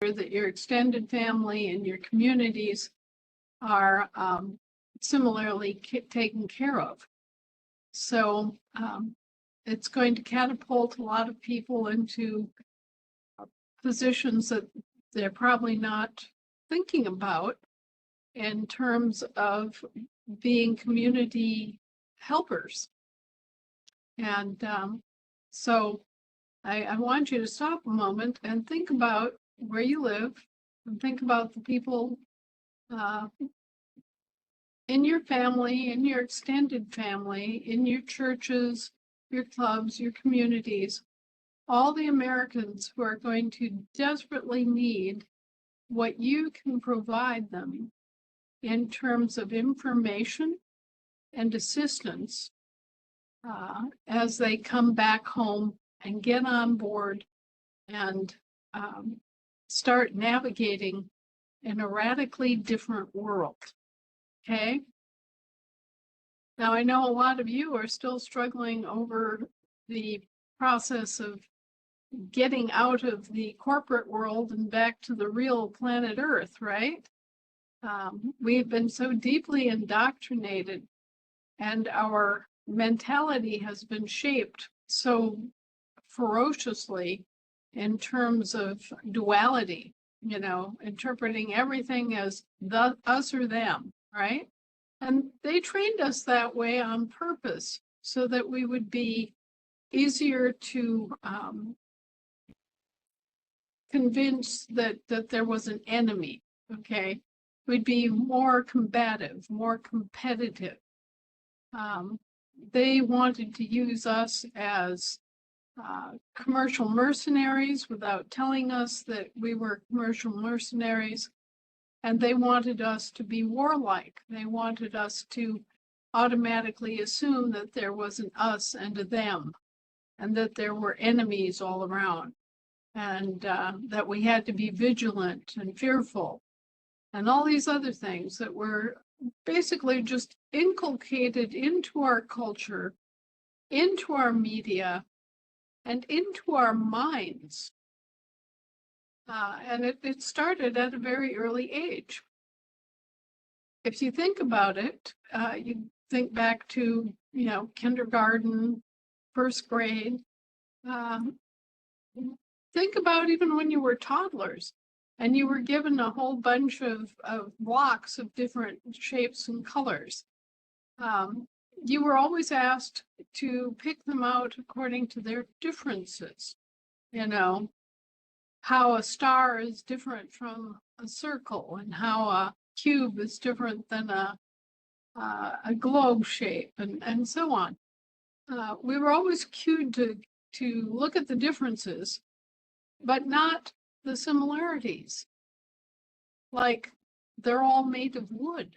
that your extended family and your communities are similarly taken care of. So it's going to catapult a lot of people into positions that they're probably not thinking about in terms of being community helpers. And so I want you to stop a moment and think about where you live and think about the people in your family, in your extended family, in your churches, your clubs, your communities, all the Americans who are going to desperately need what you can provide them in terms of information and assistance as they come back home and get on board and start navigating in a radically different world. Okay? Now, I know a lot of you are still struggling over the process of getting out of the corporate world and back to the real planet Earth, right? We've been so deeply indoctrinated, and our mentality has been shaped so ferociously in terms of duality, you know, interpreting everything as us or them, right? And they trained us that way on purpose so that we would be easier to convince that there was an enemy, okay? We'd be more combative, more competitive. They wanted to use us as commercial mercenaries without telling us that we were commercial mercenaries. And they wanted us to be warlike. They wanted us to automatically assume that there was an us and a them, and that there were enemies all around, and that we had to be vigilant and fearful, and all these other things that were basically just inculcated into our culture, into our media, and into our minds. And it started at a very early age. If you think about it, you think back to, you know, kindergarten, first grade. Think about even when you were toddlers and you were given a whole bunch of blocks of different shapes and colors. You were always asked to pick them out according to their differences, you know, how a star is different from a circle and how a cube is different than a globe shape, and so on. We were always cued to look at the differences, but not the similarities. Like they're all made of wood.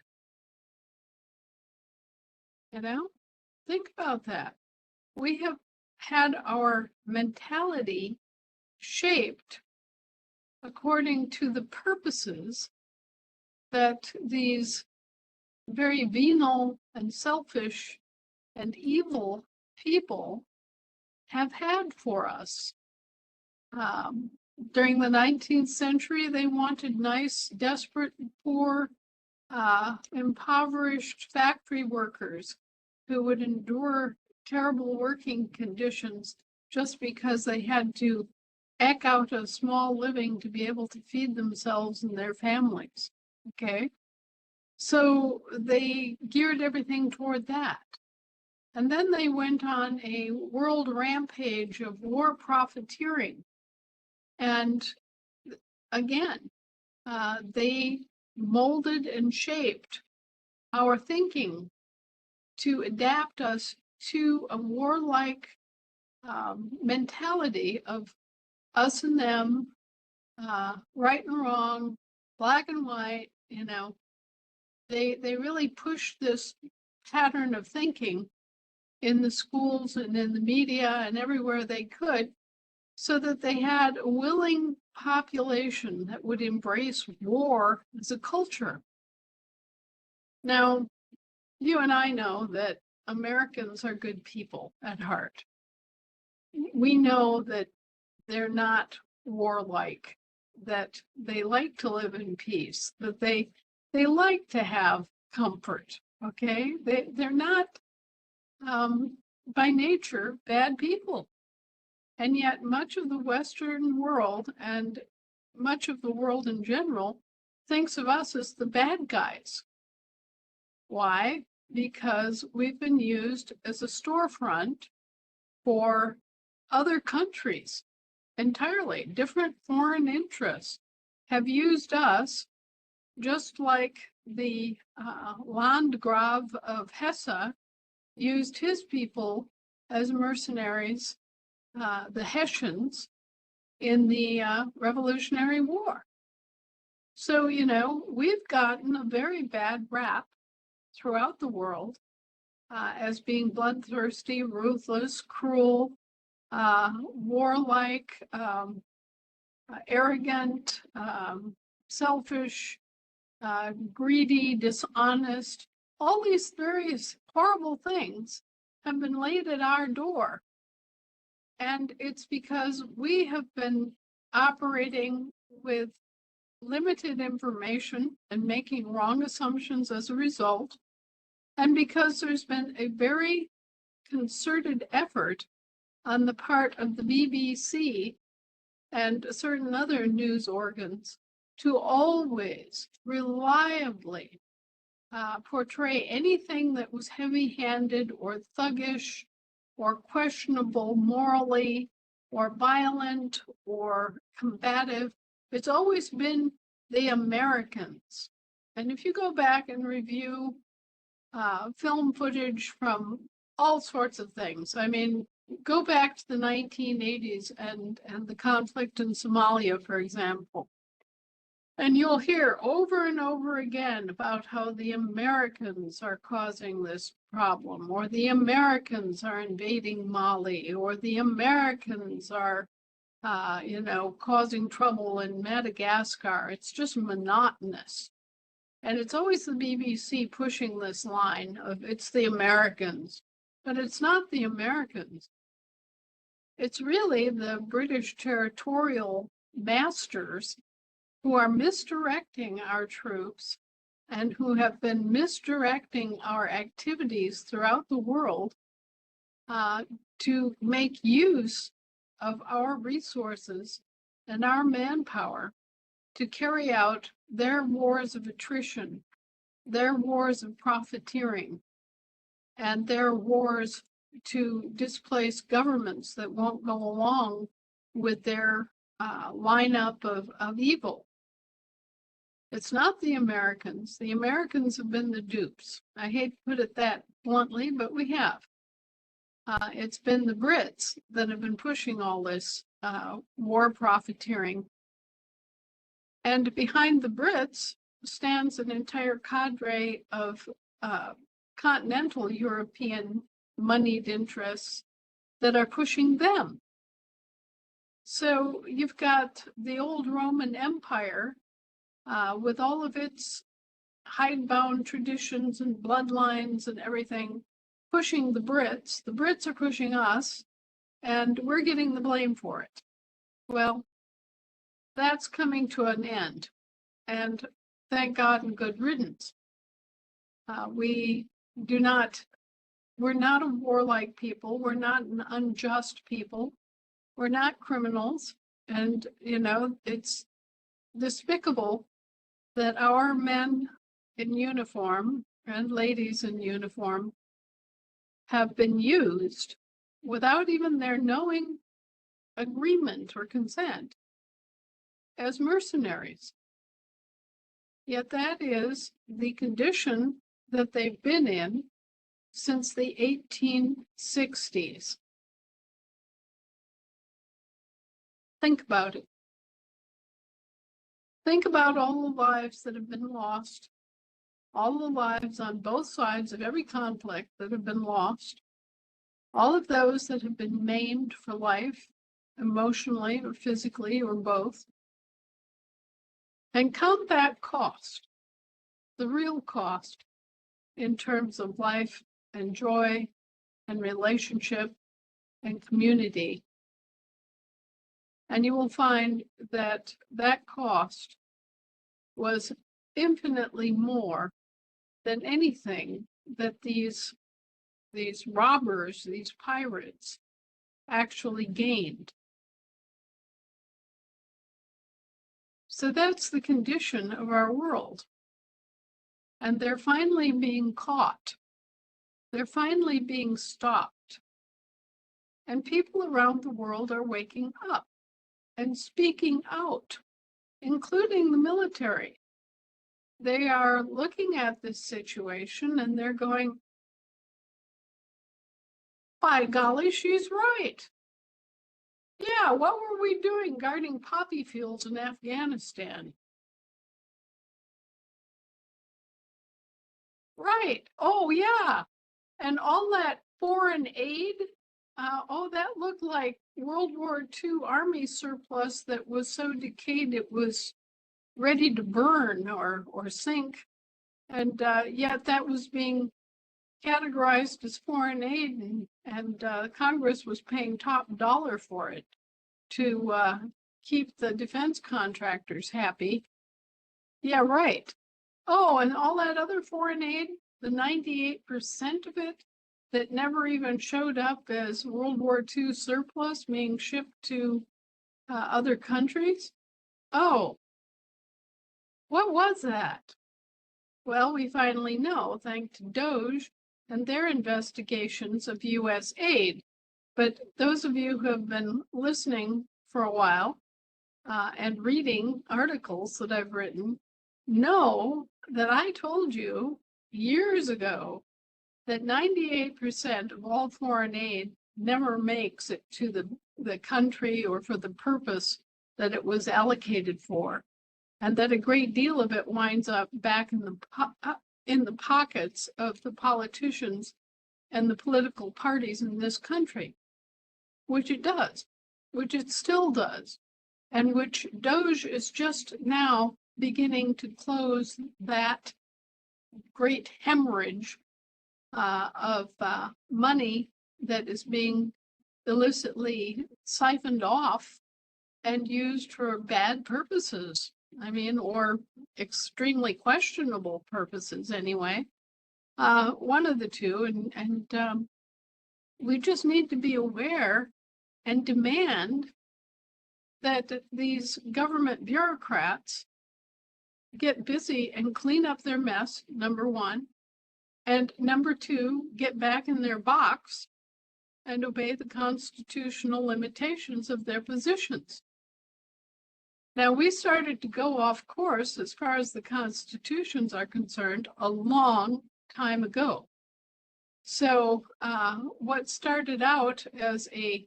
You know, think about that. We have had our mentality shaped according to the purposes that these very venal and selfish and evil people have had for us. During the 19th century, they wanted nice, desperate, poor, impoverished factory workers who would endure terrible working conditions just because they had to eke out a small living to be able to feed themselves and their families, okay? So they geared everything toward that. And then they went on a world rampage of war profiteering. And again, they molded and shaped our thinking to adapt us to a warlike mentality of us and them, right and wrong, black and white, you know. They really pushed this pattern of thinking in the schools and in the media and everywhere they could, so that they had a willing population that would embrace war as a culture. Now, you and I know that Americans are good people at heart. We know that they're not warlike. that they like to live in peace, that they like to have comfort, okay? They're not by nature bad people. And yet much of the Western world and much of the world in general thinks of us as the bad guys. Why? Because we've been used as a storefront for other countries entirely. Different foreign interests have used us, just like the Landgrave of Hesse used his people as mercenaries, the Hessians, in the Revolutionary War. So, you know, we've gotten a very bad rap throughout the world as being bloodthirsty, ruthless, cruel, warlike, arrogant, selfish, greedy, dishonest. All these various horrible things have been laid at our door. And it's because we have been operating with limited information and making wrong assumptions as a result. And because there's been a very concerted effort on the part of the BBC and certain other news organs to always reliably portray anything that was heavy-handed or thuggish or questionable morally or violent or combative. It's always been the Americans. And if you go back and review film footage from all sorts of things, I mean, go back to the 1980s and the conflict in Somalia, for example, and you'll hear over and over again about how the Americans are causing this problem, or the Americans are invading Mali, or the Americans are, you know, causing trouble in Madagascar. It's just monotonous. And it's always the BBC pushing this line of it's the Americans, but it's not the Americans. It's really the British territorial masters who are misdirecting our troops and who have been misdirecting our activities throughout the world to make use of our resources and our manpower to carry out their wars of attrition, their wars of profiteering, and their wars to displace governments that won't go along with their lineup of evil. It's not the Americans. The Americans have been the dupes. I hate to put it that bluntly, but we have. It's been the Brits that have been pushing all this war profiteering. And behind the Brits stands an entire cadre of continental European moneyed interests that are pushing them. So you've got the old Roman Empire with all of its hidebound traditions and bloodlines and everything, pushing the Brits. The Brits are pushing us, and we're getting the blame for it. Well, that's coming to an end, and thank God and good riddance. We're not a warlike people. We're not an unjust people. We're not criminals. And, you know, it's despicable that our men in uniform and ladies in uniform have been used without even their knowing agreement or consent as mercenaries. Yet that is the condition that they've been in since the 1860s. Think about it. Think about all the lives that have been lost, all the lives on both sides of every conflict that have been lost, all of those that have been maimed for life, emotionally or physically or both, and count that cost, the real cost in terms of life and joy and relationship and community. And you will find that that cost was infinitely more than anything that these robbers, these pirates, actually gained. So that's the condition of our world. And they're finally being caught. They're finally being stopped. And people around the world are waking up and speaking out, including the military. They are looking at this situation and they're going, by golly, she's right. Yeah, what were we doing guarding poppy fields in Afghanistan? Right. Oh, yeah. And all that foreign aid, that looked like World War II Army surplus that was so decayed it was ready to burn or sink. And yet that was being categorized as foreign aid, and Congress was paying top dollar for it to keep the defense contractors happy. Yeah, right. Oh, and all that other foreign aid, the 98% of it that never even showed up as World War II surplus being shipped to other countries. Oh, what was that? Well, we finally know, thanks to DOGE and their investigations of US aid. But those of you who have been listening for a while and reading articles that I've written know that I told you years ago that 98% of all foreign aid never makes it to the country or for the purpose that it was allocated for, and that a great deal of it winds up back in the pockets of the politicians and the political parties in this country, which it does, which it still does, and which DOGE is just now beginning to close that great hemorrhage of money that is being illicitly siphoned off and used for bad purposes. I mean, or extremely questionable purposes anyway. One of the two, and we just need to be aware and demand that these government bureaucrats get busy and clean up their mess, number one, and number two, get back in their box and obey the constitutional limitations of their positions. Now, we started to go off course as far as the constitutions are concerned a long time ago. So what started out as a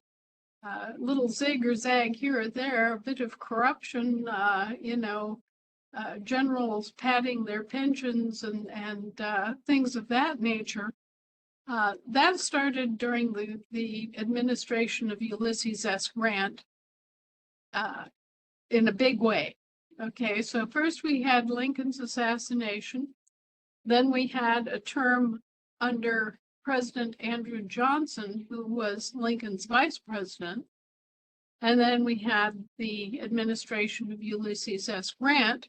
little zig or zag here or there, a bit of corruption, generals padding their pensions and things of that nature, that started during the administration of Ulysses S. Grant in a big way. Okay, so first we had Lincoln's assassination, then we had a term under President Andrew Johnson, who was Lincoln's vice president, and then we had the administration of Ulysses S. Grant,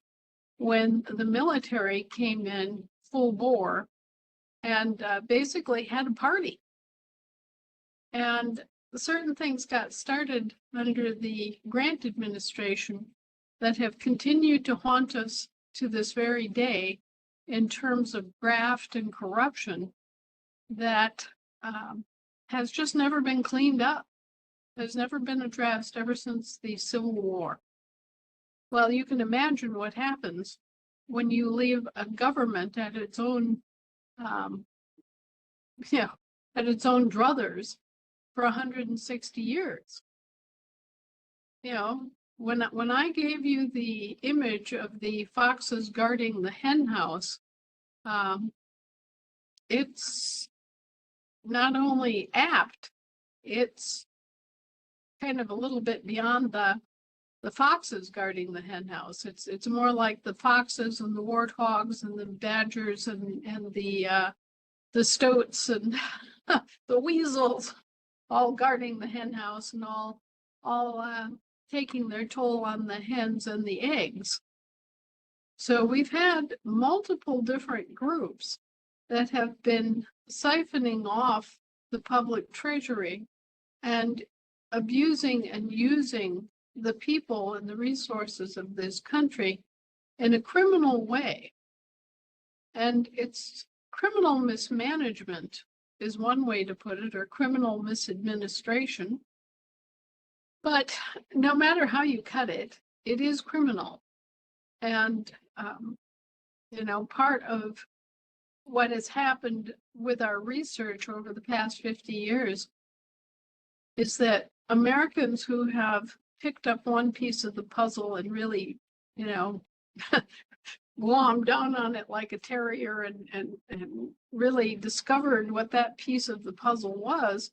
when the military came in full bore and basically had a party. And certain things got started under the Grant administration that have continued to haunt us to this very day in terms of graft and corruption that has just never been cleaned up, has never been addressed ever since the Civil War. Well, you can imagine what happens when you leave a government at its own, at its own druthers for 160 years. You know, when I gave you the image of the foxes guarding the hen house, it's not only apt, it's kind of a little bit beyond the foxes guarding the hen house. It's more like the foxes and the warthogs and the badgers and the stoats and the weasels all guarding the hen house and all taking their toll on the hens and the eggs. So we've had multiple different groups that have been siphoning off the public treasury and abusing and using the people and the resources of this country in a criminal way. And it's criminal mismanagement is one way to put it, or criminal misadministration. But no matter how you cut it, it is criminal. And, part of what has happened with our research over the past 50 years is that Americans who have picked up one piece of the puzzle and really, glommed down on it like a terrier and really discovered what that piece of the puzzle was,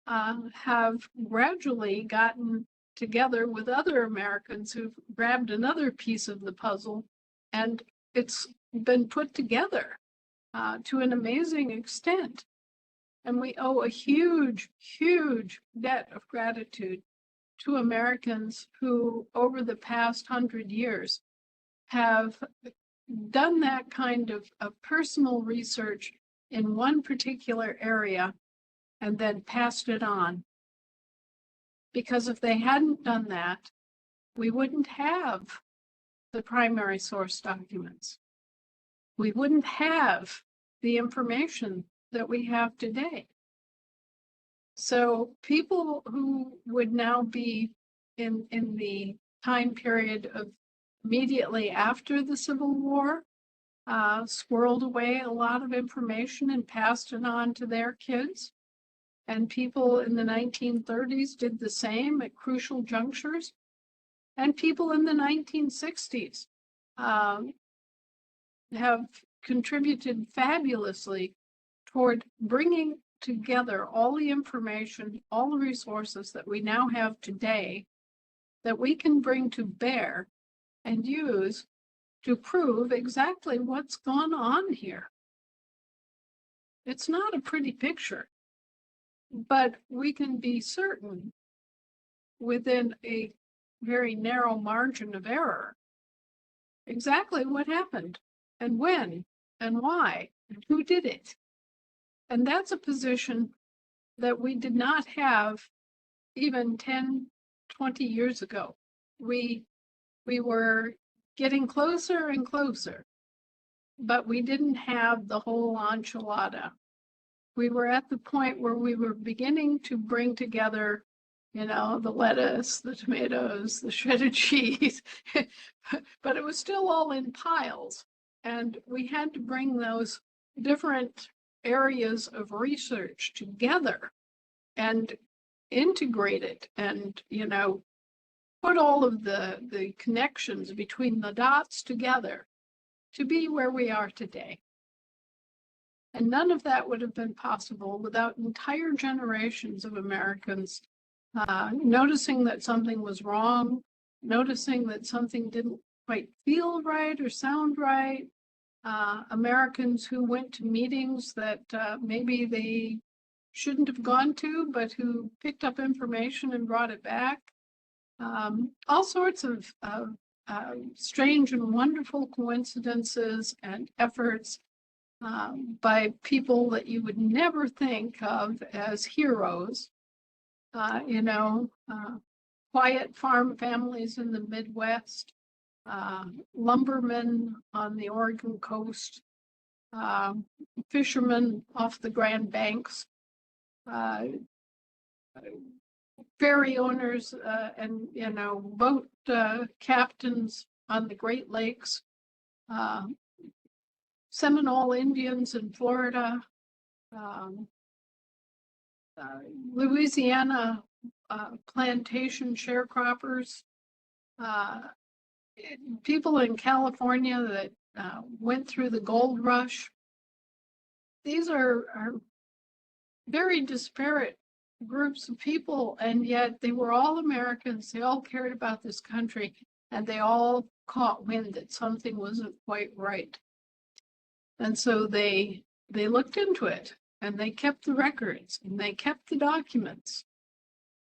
have gradually gotten together with other Americans who've grabbed another piece of the puzzle, and it's been put together to an amazing extent. And we owe a huge, huge debt of gratitude to Americans who, over the past 100 years, have done that kind of personal research in one particular area and then passed it on. Because if they hadn't done that, we wouldn't have the primary source documents. We wouldn't have the information that we have today. So people who would now be in the time period of immediately after the Civil War squirreled away a lot of information and passed it on to their kids. And people in the 1930s did the same at crucial junctures. And people in the 1960s have contributed fabulously toward bringing together all the information, all the resources that we now have today that we can bring to bear and use to prove exactly what's gone on here. It's not a pretty picture, but we can be certain within a very narrow margin of error exactly what happened and when and why and who did it. And that's a position that we did not have even 10, 20 years ago. We were getting closer and closer, but we didn't have the whole enchilada. We were at the point where we were beginning to bring together, the lettuce, the tomatoes, the shredded cheese, but it was still all in piles. And we had to bring those different areas of research together and integrate it and, put all of the connections between the dots together to be where we are today. And none of that would have been possible without entire generations of Americans noticing that something was wrong, noticing that something didn't quite feel right or sound right. Americans who went to meetings that maybe they shouldn't have gone to, but who picked up information and brought it back. All sorts of strange and wonderful coincidences and efforts by people that you would never think of as heroes. Quiet farm families in the Midwest, lumbermen on the Oregon coast, fishermen off the Grand Banks, ferry owners and boat captains on the Great Lakes, Seminole Indians in Florida, Louisiana plantation sharecroppers, people in California that went through the gold rush. These are very disparate groups of people, and yet they were all Americans. They all cared about this country, and they all caught wind that something wasn't quite right. And so they looked into it, and they kept the records, and they kept the documents.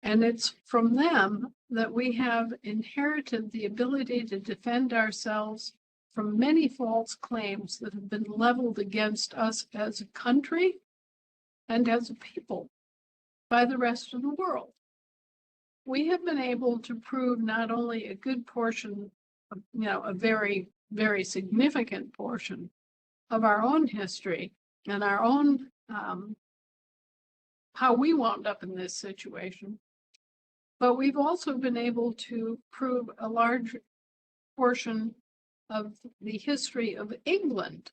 And it's from them that we have inherited the ability to defend ourselves from many false claims that have been leveled against us as a country and as a people by the rest of the world. We have been able to prove not only a good portion of, a very, very significant portion of our own history and our own, how we wound up in this situation, but we've also been able to prove a large portion of the history of England,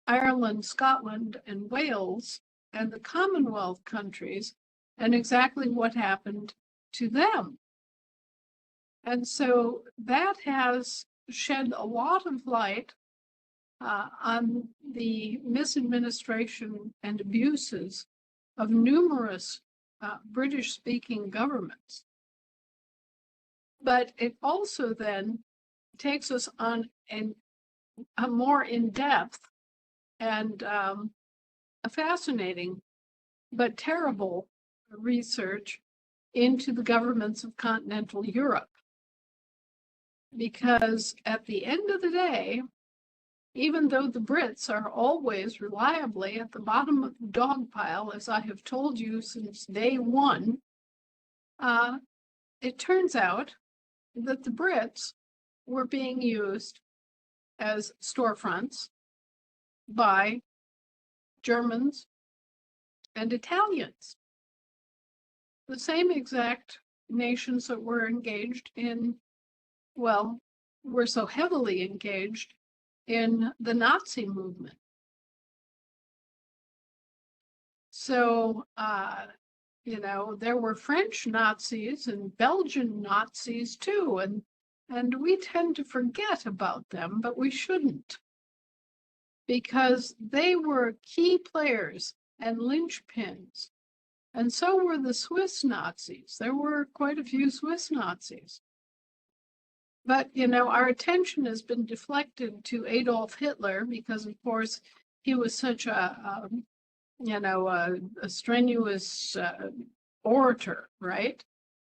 Ireland, Scotland, and Wales, and the Commonwealth countries, and exactly what happened to them. And so that has shed a lot of light on the misadministration and abuses of numerous British-speaking governments. But it also then takes us on a more in-depth and a fascinating but terrible research into the governments of continental Europe. Because at the end of the day, even though the Brits are always reliably at the bottom of the dog pile, as I have told you since day one, it turns out that the Brits were being used as storefronts by Germans and Italians, the same exact nations that were engaged in, well, were so heavily engaged in the Nazi movement. So, there were French Nazis and Belgian Nazis too, and we tend to forget about them, but we shouldn't, because they were key players and linchpins. And so were the Swiss Nazis. There were quite a few Swiss Nazis. But, our attention has been deflected to Adolf Hitler because, of course, he was such a strenuous orator, right?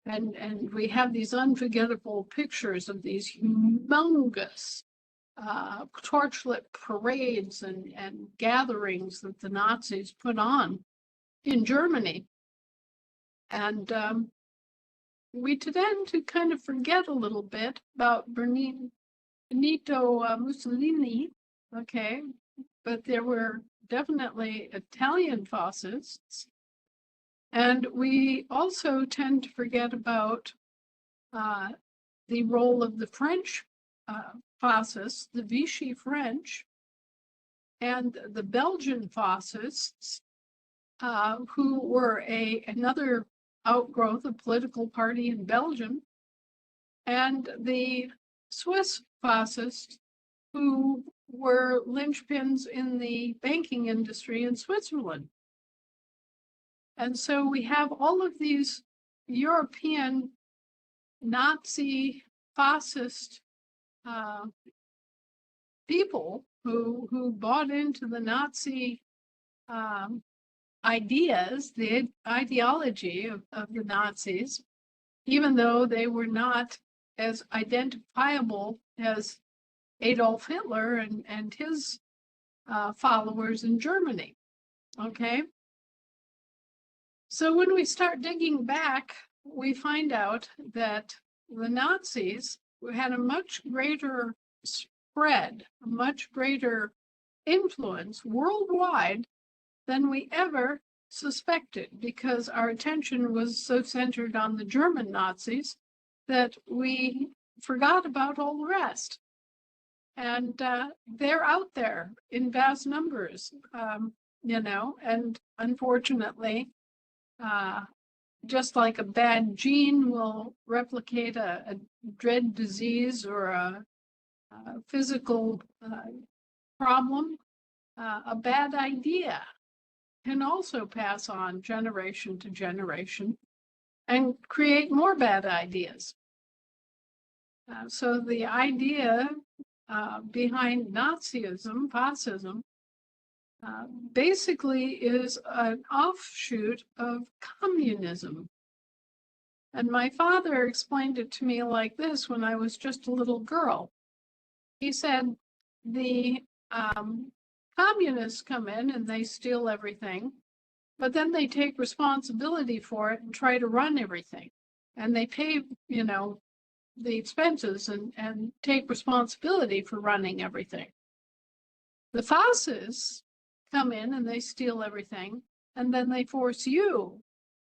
And we have these unforgettable pictures of these humongous torchlit parades and gatherings that the Nazis put on in Germany. And we tend to kind of forget a little bit about Benito Mussolini, okay? But there were definitely Italian fascists. And we also tend to forget about the role of the French fascists, the Vichy French, and the Belgian fascists, who were another outgrowth of political party in Belgium, and the Swiss fascists, who were linchpins in the banking industry in Switzerland. And so we have all of these European Nazi fascist people who bought into the Nazi ideas, the ideology of the Nazis, even though they were not as identifiable as Adolf Hitler and his followers in Germany, okay? So when we start digging back, we find out that the Nazis had a much greater spread, a much greater influence worldwide than we ever suspected, because our attention was so centered on the German Nazis that we forgot about all the rest. And they're out there in vast numbers, and unfortunately, just like a bad gene will replicate a dread disease or a physical problem, a bad idea can also pass on generation to generation and create more bad ideas. So the idea behind Nazism, fascism, basically is an offshoot of communism. And my father explained it to me like this when I was just a little girl. He said, the communists come in and they steal everything, but then they take responsibility for it and try to run everything. And they pay, the expenses and take responsibility for running everything. The fascists come in and they steal everything, and then they force you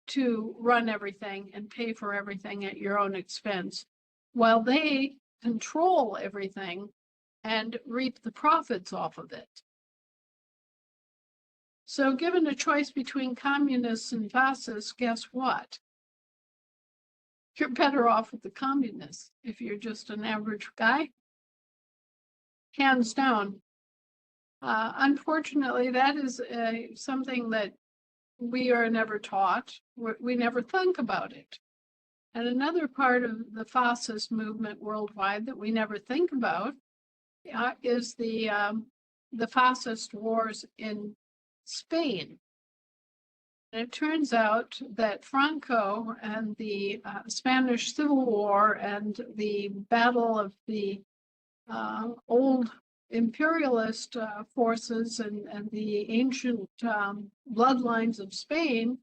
to run everything and pay for everything at your own expense, while they control everything and reap the profits off of it. So given a choice between communists and fascists, guess what? You're better off with the communists if you're just an average guy. Hands down. Unfortunately, that is something that we are never taught. We never think about it. And another part of the fascist movement worldwide that we never think about is the fascist wars in Spain. And it turns out that Franco and the Spanish Civil War and the battle of the old imperialist forces and the ancient bloodlines of Spain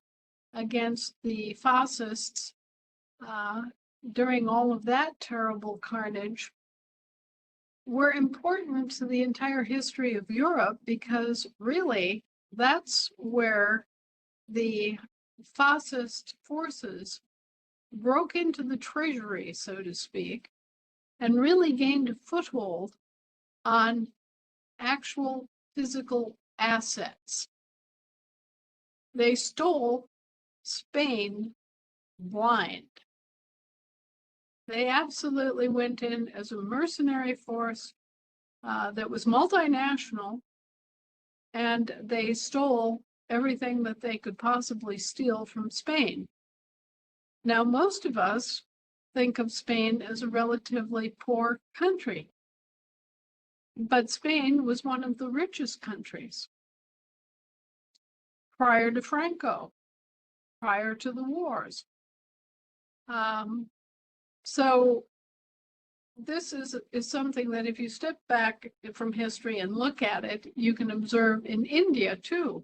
against the fascists during all of that terrible carnage were important to the entire history of Europe, because really that's where the fascist forces broke into the treasury, so to speak, and really gained a foothold on actual physical assets. They stole Spain blind. They absolutely went in as a mercenary force that was multinational, and they stole everything that they could possibly steal from Spain. Now, most of us think of Spain as a relatively poor country, but Spain was one of the richest countries prior to Franco, prior to the wars. So this is something that if you step back from history and look at it, you can observe in India too.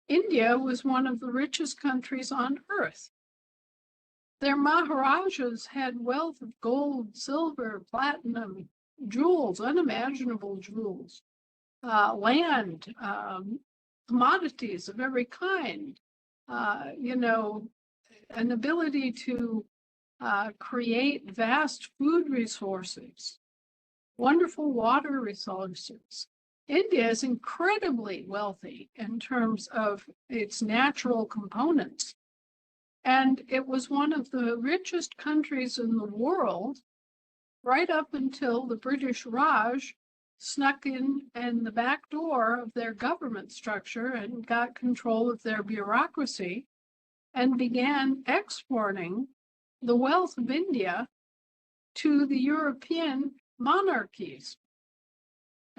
India was one of the richest countries on earth. Their Maharajas had wealth of gold, silver, platinum, jewels, unimaginable jewels, land, commodities of every kind, an ability to create vast food resources, wonderful water resources. India is incredibly wealthy in terms of its natural components. And it was one of the richest countries in the world right up until the British Raj snuck in the back door of their government structure and got control of their bureaucracy and began exporting the wealth of India to the European monarchies.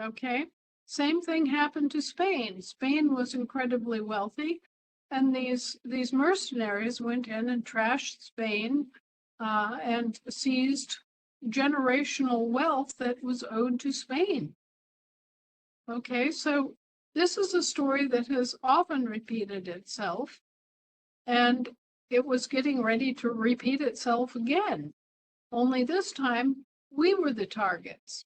Okay, same thing happened to Spain. Spain was incredibly wealthy, and these mercenaries went in and trashed Spain and seized generational wealth that was owed to Spain. Okay, so this is a story that has often repeated itself, and it was getting ready to repeat itself again. Only this time, we were the targets.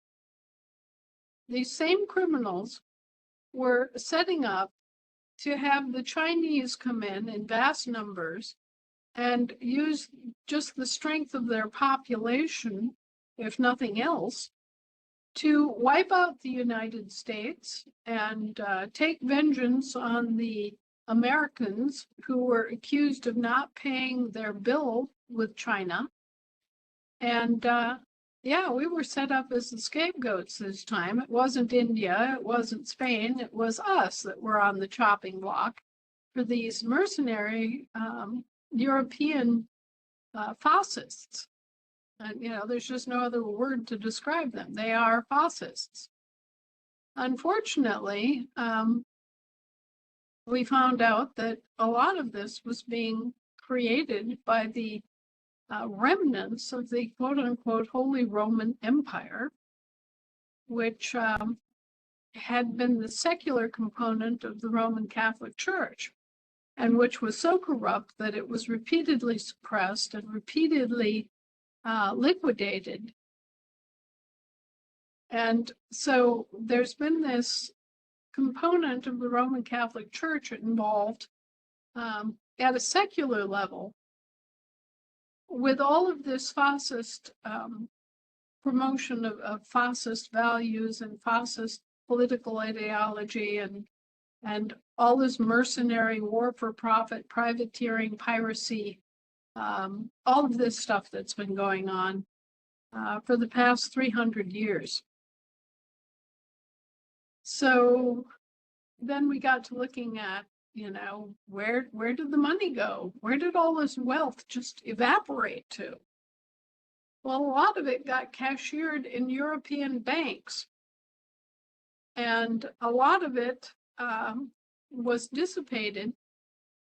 These same criminals were setting up to have the Chinese come in vast numbers and use just the strength of their population, if nothing else, to wipe out the United States and take vengeance on the Americans who were accused of not paying their bill with China. And yeah, we were set up as the scapegoats this time. It wasn't India, it wasn't Spain, it was us that were on the chopping block for these mercenary European fascists. And, there's just no other word to describe them. They are fascists. Unfortunately, we found out that a lot of this was being created by the remnants of the quote-unquote Holy Roman Empire, which had been the secular component of the Roman Catholic Church, and which was so corrupt that it was repeatedly suppressed and repeatedly liquidated. And so there's been this component of the Roman Catholic Church involved at a secular level with all of this fascist promotion of fascist values and fascist political ideology and all this mercenary war for profit, privateering, piracy, all of this stuff that's been going on for the past 300 years. So then we got to looking at, you know, where did the money go? Where did all this wealth just evaporate to? Well, a lot of it got cashiered in European banks. And a lot of it was dissipated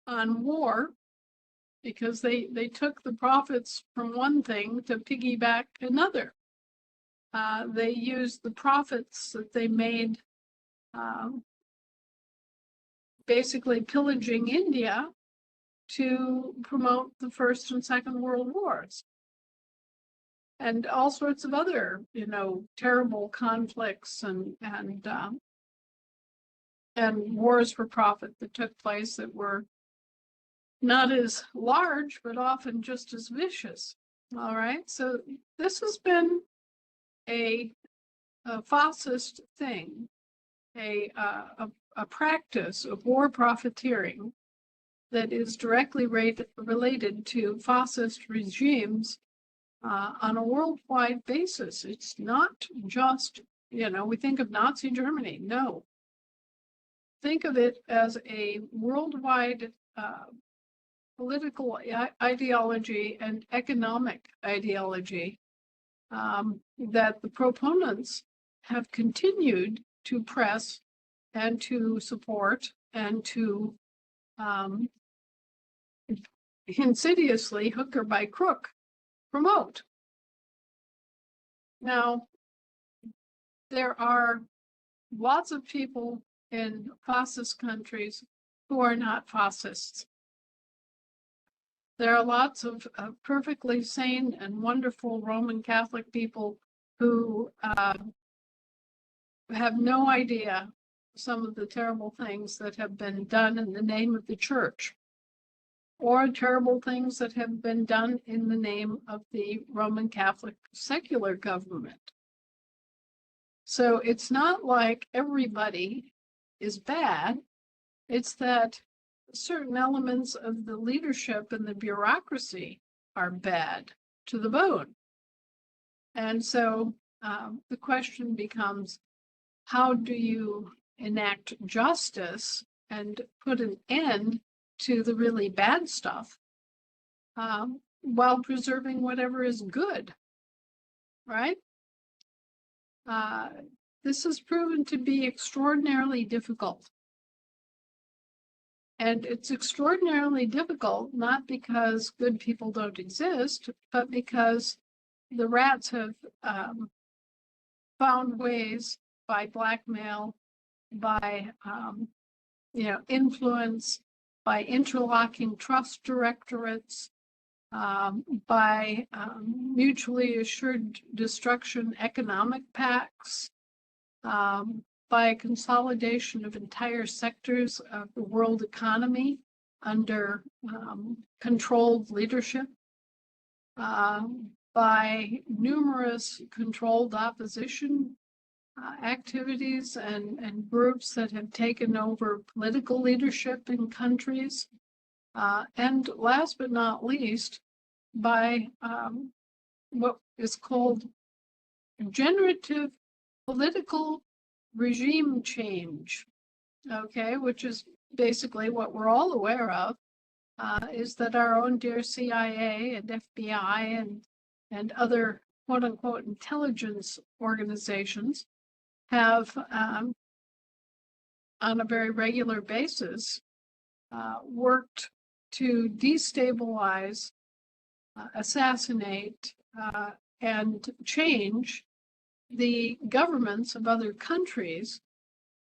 on war because they took the profits from one thing to piggyback another. They used the profits that they made basically pillaging India to promote the First and Second World Wars. And all sorts of other, you know, terrible conflicts and wars for profit that took place that were not as large, but often just as vicious. All right, so this has been a fascist thing, a practice of war profiteering that is directly related to fascist regimes on a worldwide basis. It's not just, you know, we think of Nazi Germany. No. Think of it as a worldwide political ideology and economic ideology that the proponents have continued to press and to support and to insidiously, hook or by crook, promote. Now, there are lots of people in fascist countries who are not fascists. There are lots of perfectly sane and wonderful Roman Catholic people who have no idea some of the terrible things that have been done in the name of the church, or terrible things that have been done in the name of the Roman Catholic secular government. So it's not like everybody is bad. It's that certain elements of the leadership and the bureaucracy are bad to the bone. And so the question becomes, how do you enact justice and put an end to the really bad stuff while preserving whatever is good, right? This has proven to be extraordinarily difficult. And it's extraordinarily difficult, not because good people don't exist, but because the rats have found ways by blackmail, by influence, by interlocking trust directorates, by mutually assured destruction economic pacts, by consolidation of entire sectors of the world economy under controlled leadership, by numerous controlled opposition activities and groups that have taken over political leadership in countries, and last but not least, by what is called generative political regime change, okay, which is basically what we're all aware of, is that our own dear CIA and FBI and other quote-unquote intelligence organizations have, on a very regular basis, worked to destabilize assassinate and change the governments of other countries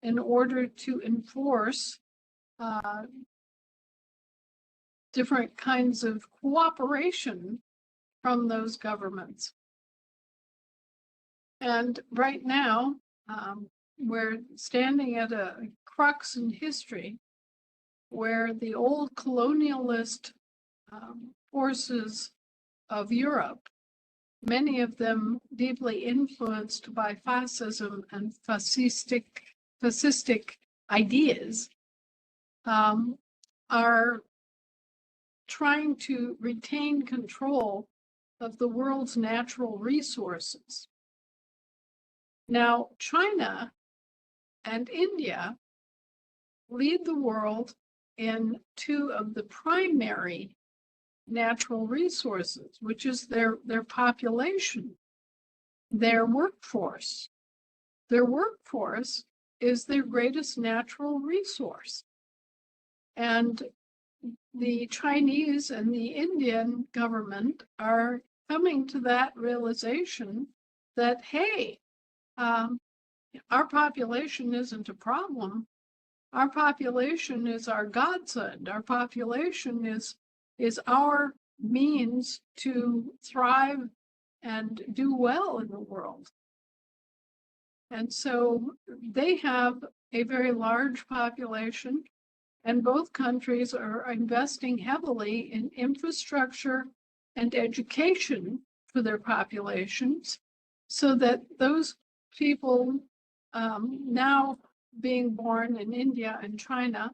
in order to enforce different kinds of cooperation from those governments. And right now, we're standing at a crux in history where the old colonialist forces of Europe, many of them deeply influenced by fascism and fascistic ideas, are trying to retain control of the world's natural resources. Now, China and India lead the world in two of the primary natural resources, which is their population, their workforce. Their workforce is their greatest natural resource. And the Chinese and the Indian government are coming to that realization that, hey, our population isn't a problem. Our population is our godsend. Our population is our means to thrive and do well in the world. And so they have a very large population, and both countries are investing heavily in infrastructure and education for their populations, so that those people now being born in India and China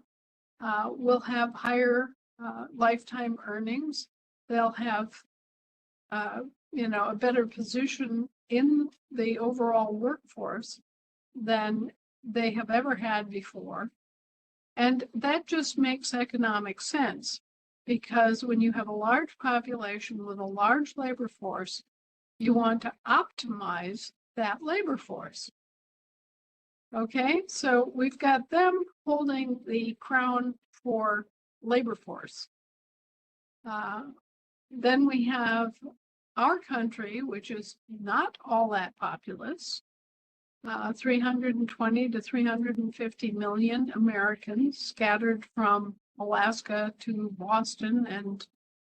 will have higher lifetime earnings. They'll have, a better position in the overall workforce than they have ever had before. And that just makes economic sense, because when you have a large population with a large labor force, you want to optimize that labor force. Okay, so we've got them holding the crown for labor force. Then we have our country, which is not all that populous, 320 to 350 million Americans scattered from Alaska to Boston and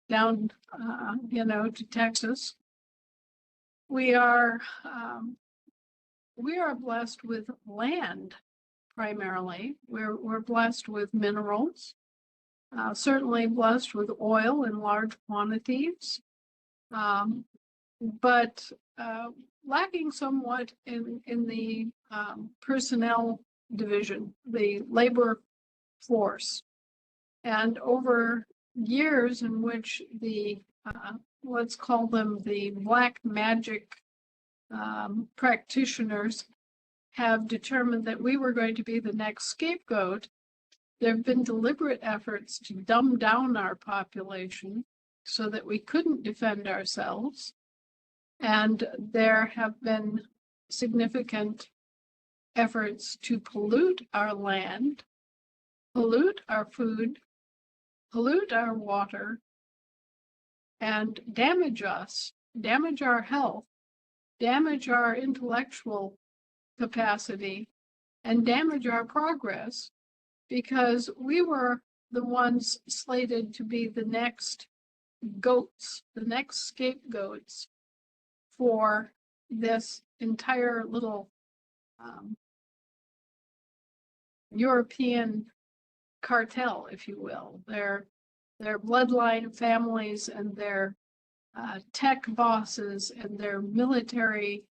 down, to Texas. We are blessed with land primarily. We're blessed with minerals, certainly blessed with oil in large quantities, but lacking somewhat in the personnel division, the labor force. And over years in which the, let's call them the black magic practitioners have determined that we were going to be the next scapegoat, there have been deliberate efforts to dumb down our population so that we couldn't defend ourselves. And there have been significant efforts to pollute our land, pollute our food, pollute our water, and damage us, damage our health, damage our intellectual capacity, and damage our progress, because we were the ones slated to be the next goats, the next scapegoats for this entire little European cartel, if you will. Their bloodline families and their tech bosses and their military,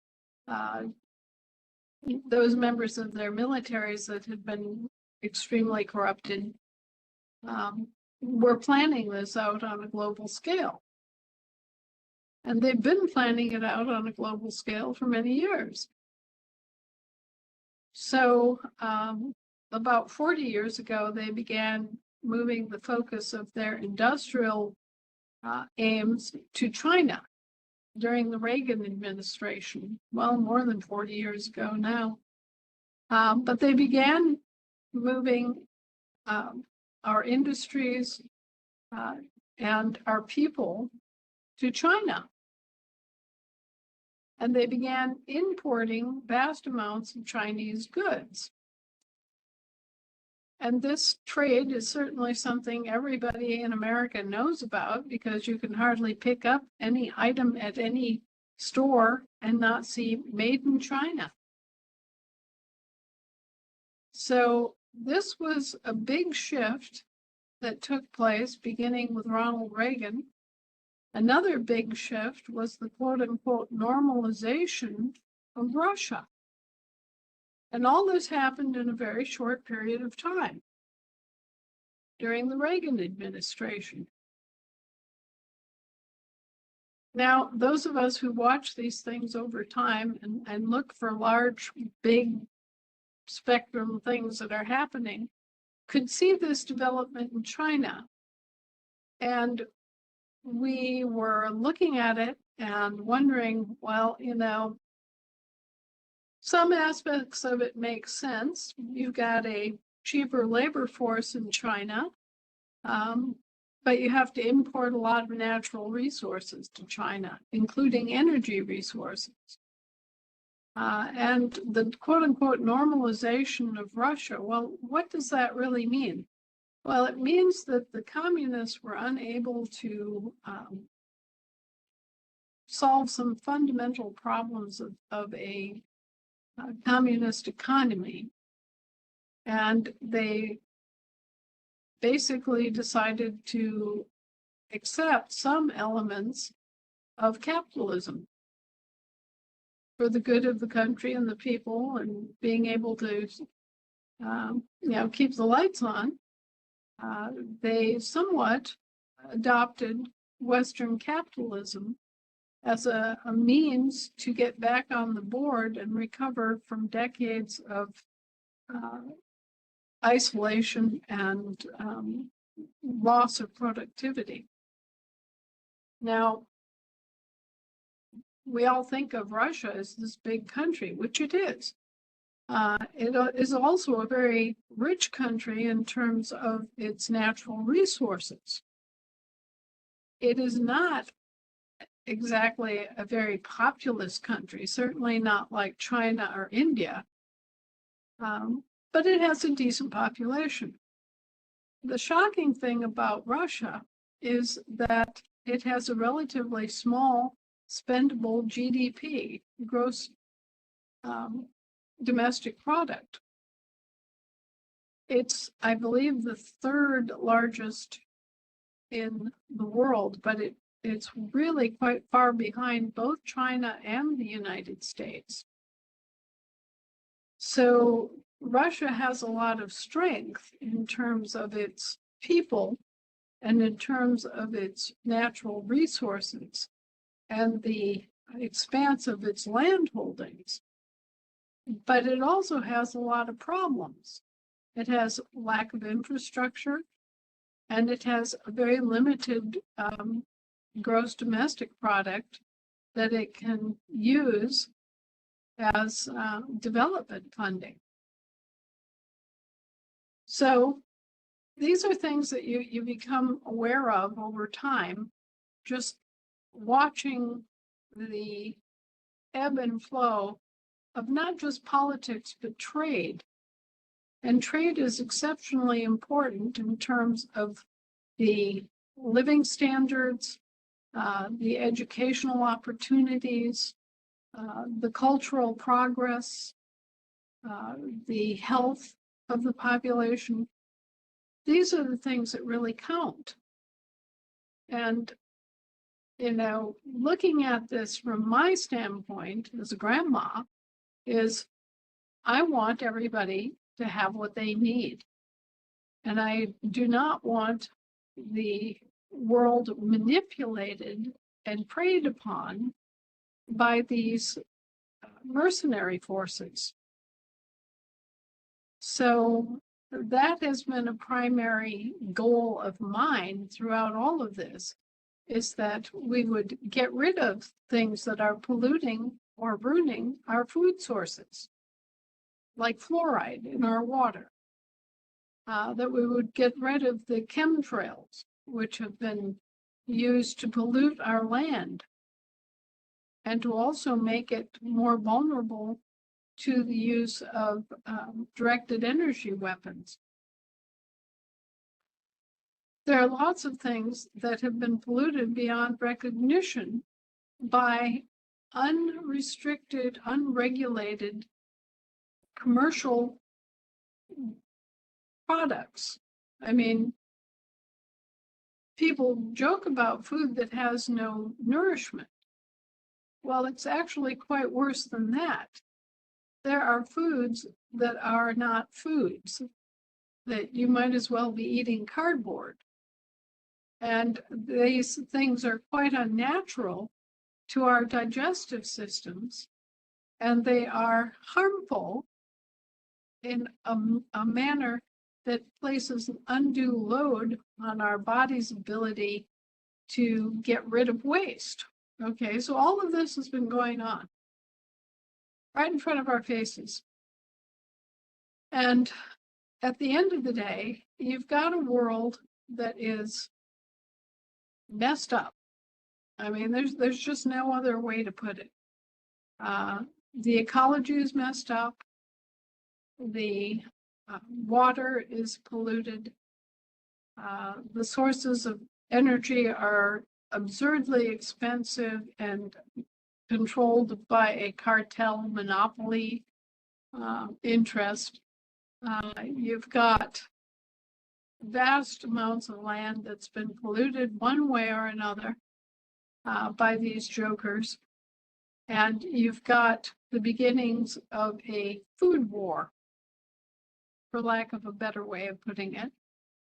those members of their militaries that had been extremely corrupted, were planning this out on a global scale. And they've been planning it out on a global scale for many years. So about 40 years ago, they began moving the focus of their industrial aims to China during the Reagan administration, well, more than 40 years ago now. But they began moving our industries and our people to China. And they began importing vast amounts of Chinese goods. And this trade is certainly something everybody in America knows about, because you can hardly pick up any item at any store and not see made in China. So this was a big shift that took place beginning with Ronald Reagan. Another big shift was the quote-unquote normalization of Russia. And all this happened in a very short period of time during the Reagan administration. Now, those of us who watch these things over time and look for large, big spectrum things that are happening could see this development in China. And we were looking at it and wondering, well, you know, some aspects of it make sense. You've got a cheaper labor force in China, but you have to import a lot of natural resources to China, including energy resources. And the quote-unquote normalization of Russia, well, what does that really mean? Well, it means that the communists were unable to solve some fundamental problems of a communist economy. And they basically decided to accept some elements of capitalism for the good of the country and the people, and being able to, keep the lights on. They somewhat adopted Western capitalism as a means to get back on the board and recover from decades of isolation and loss of productivity. Now, we all think of Russia as this big country, which it is. It is also a very rich country in terms of its natural resources. It is not exactly a very populous country, certainly not like China or India, but it has a decent population. The shocking thing about Russia is that it has a relatively small spendable GDP, gross domestic product. It's, I believe, the third largest in the world, but it's really quite far behind both China and the United States. So Russia has a lot of strength in terms of its people and in terms of its natural resources and the expanse of its land holdings. But it also has a lot of problems. It has lack of infrastructure, and it has a very limited gross domestic product that it can use as development funding. So these are things that you become aware of over time, just watching the ebb and flow of not just politics, but trade. And trade is exceptionally important in terms of the living standards, the educational opportunities, the cultural progress, the health of the population. These are the things that really count. And, you know, looking at this from my standpoint as a grandma is I want everybody to have what they need. And I do not want the world manipulated and preyed upon by these mercenary forces. So that has been a primary goal of mine throughout all of this, is that we would get rid of things that are polluting or ruining our food sources, like fluoride in our water, that we would get rid of the chemtrails, which have been, used to pollute our land and to also make it more vulnerable to the use of directed energy weapons. There are lots of things that have been polluted beyond recognition by unrestricted, unregulated commercial products. I mean, people joke about food that has no nourishment. Well, it's actually quite worse than that. There are foods that are not foods, that you might as well be eating cardboard. And these things are quite unnatural to our digestive systems, and they are harmful in a manner that places an undue load on our body's ability to get rid of waste. Okay, so all of this has been going on right in front of our faces. And at the end of the day, you've got a world that is messed up. I mean, there's just no other way to put it. The ecology is messed up. The water is polluted. The sources of energy are absurdly expensive and controlled by a cartel monopoly interest. You've got vast amounts of land that's been polluted one way or another by these jokers. And you've got the beginnings of a food war, for lack of a better way of putting it.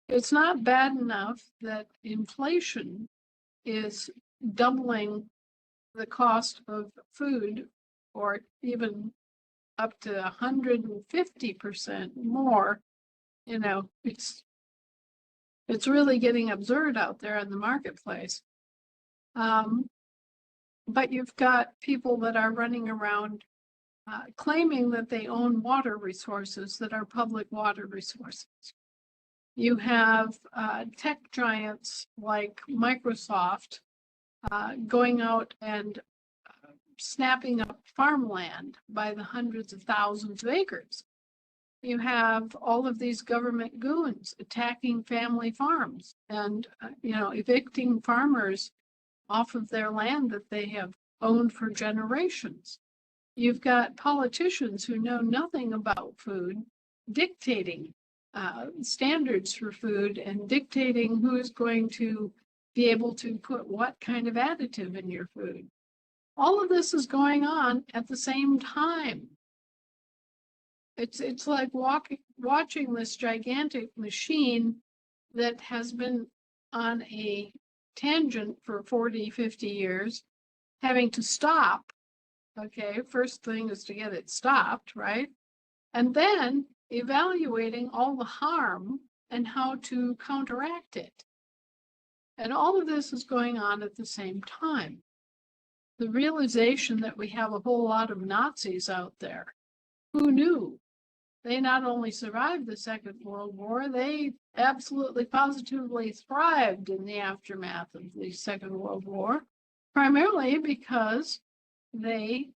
It's not bad enough that inflation is doubling the cost of food, or even up to 150% more. You know, it's really getting absurd out there in the marketplace. But you've got people that are running around claiming that they own water resources that are public water resources. You have tech giants like Microsoft going out and snapping up farmland by the hundreds of thousands of acres. You have all of these government goons attacking family farms and, evicting farmers off of their land that they have owned for generations. You've got politicians who know nothing about food dictating standards for food and dictating who's going to be able to put what kind of additive in your food. All of this is going on at the same time. It's like watching this gigantic machine that has been on a tangent for 40, 50 years, having to stop. Okay, first thing is to get it stopped, right? And then evaluating all the harm and how to counteract it. And all of this is going on at the same time. The realization that we have a whole lot of Nazis out there. Who knew? They not only survived the Second World War, they absolutely positively thrived in the aftermath of the Second World War, primarily because they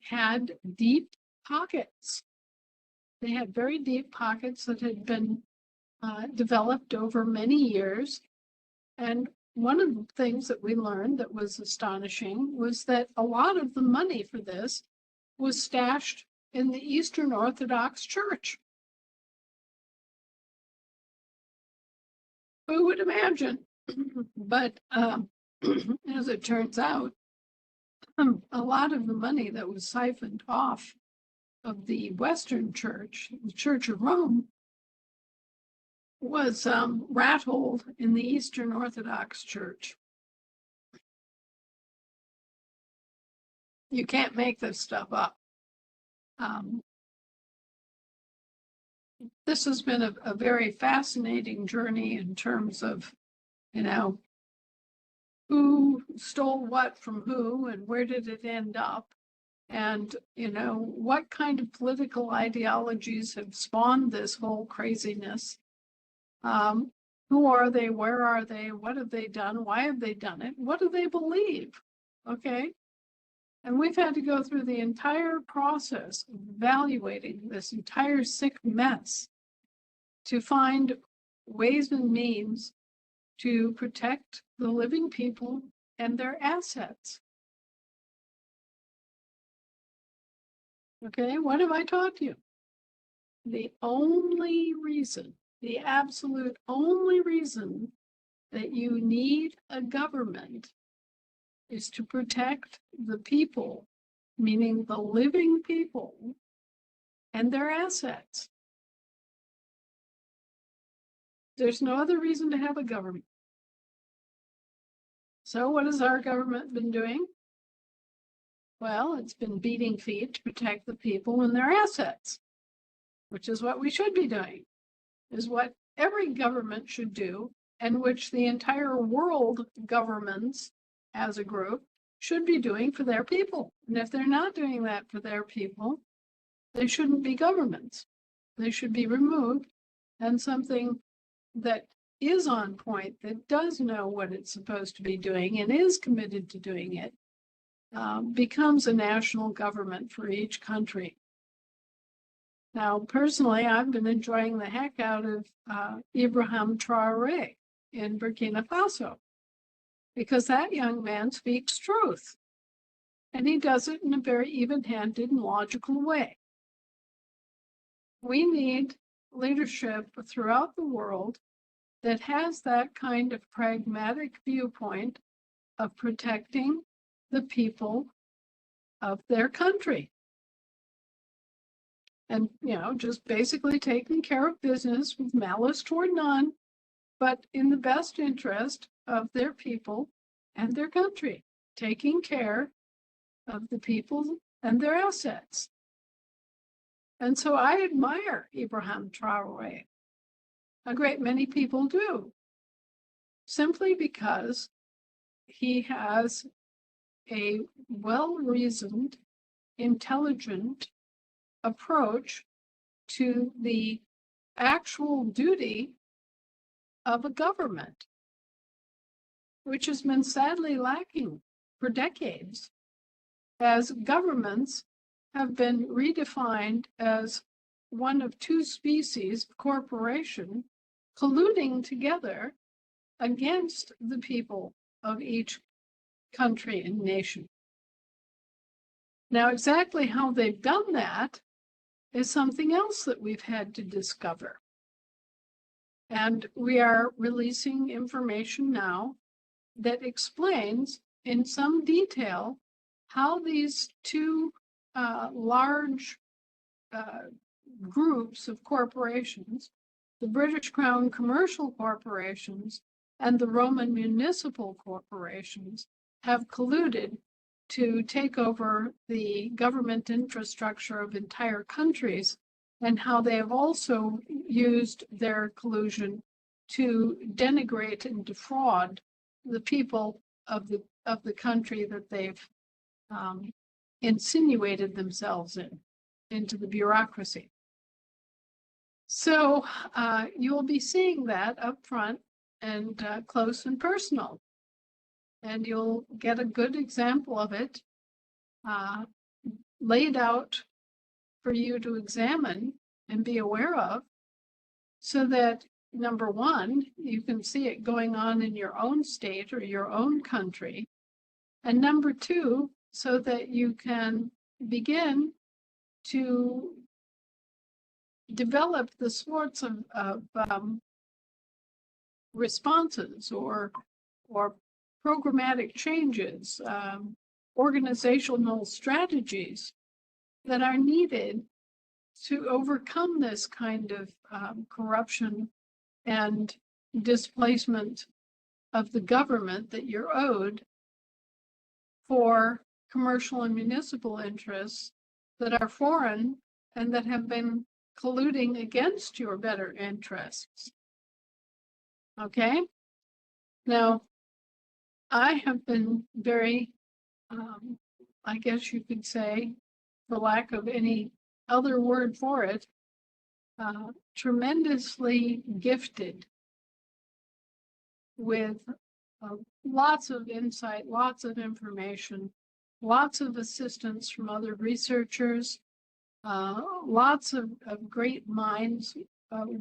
had deep pockets. They had very deep pockets that had been developed over many years. And one of the things that we learned that was astonishing was that a lot of the money for this was stashed in the Eastern Orthodox Church. Who would imagine? But as it turns out, a lot of the money that was siphoned off of the Western Church, the Church of Rome, was rat-holed in the Eastern Orthodox Church. You can't make this stuff up. This has been a very fascinating journey in terms of, who stole what from who and where did it end up? And, what kind of political ideologies have spawned this whole craziness? Who are they? Where are they? What have they done? Why have they done it? What do they believe? Okay. And we've had to go through the entire process of evaluating this entire sick mess to find ways and means to protect the living people and their assets. Okay, what have I taught you? The only reason, the absolute only reason that you need a government is to protect the people, meaning the living people and their assets. There's no other reason to have a government. So what has our government been doing? Well, it's been beating feet to protect the people and their assets, which is what we should be doing, is what every government should do, and which the entire world governments as a group should be doing for their people. And if they're not doing that for their people, they shouldn't be governments. They should be removed, and something that is on point, that does know what it's supposed to be doing and is committed to doing it, becomes a national government for each country. Now, personally, I've been enjoying the heck out of Ibrahim Traoré in Burkina Faso, because that young man speaks truth, and he does it in a very even-handed and logical way. We need leadership throughout the world that has that kind of pragmatic viewpoint of protecting the people of their country. And, just basically taking care of business with malice toward none, but in the best interest of their people and their country, taking care of the people and their assets. And so I admire Ibrahim Traoré. A great many people do, simply because he has a well-reasoned, intelligent approach to the actual duty of a government, which has been sadly lacking for decades, as governments have been redefined as one of two species of corporation colluding together against the people of each country and nation. Now, exactly how they've done that is something else that we've had to discover. And we are releasing information now that explains in some detail how these two large groups of corporations, the British Crown commercial corporations and the Roman municipal corporations, have colluded to take over the government infrastructure of entire countries, and how they have also used their collusion to denigrate and defraud the people of the country that they've insinuated themselves into the bureaucracy. So you'll be seeing that up front and close and personal. And you'll get a good example of it laid out for you to examine and be aware of, so that, number one, you can see it going on in your own state or your own country. And number two, so that you can begin to develop the sorts of responses or programmatic changes, organizational strategies that are needed to overcome this kind of corruption and displacement of the government that you're owed for commercial and municipal interests that are foreign and that have been colluding against your better interests. Okay? Now, I have been very, I guess you could say, for lack of any other word for it, tremendously gifted with lots of insight, lots of information, lots of assistance from other researchers, lots of great minds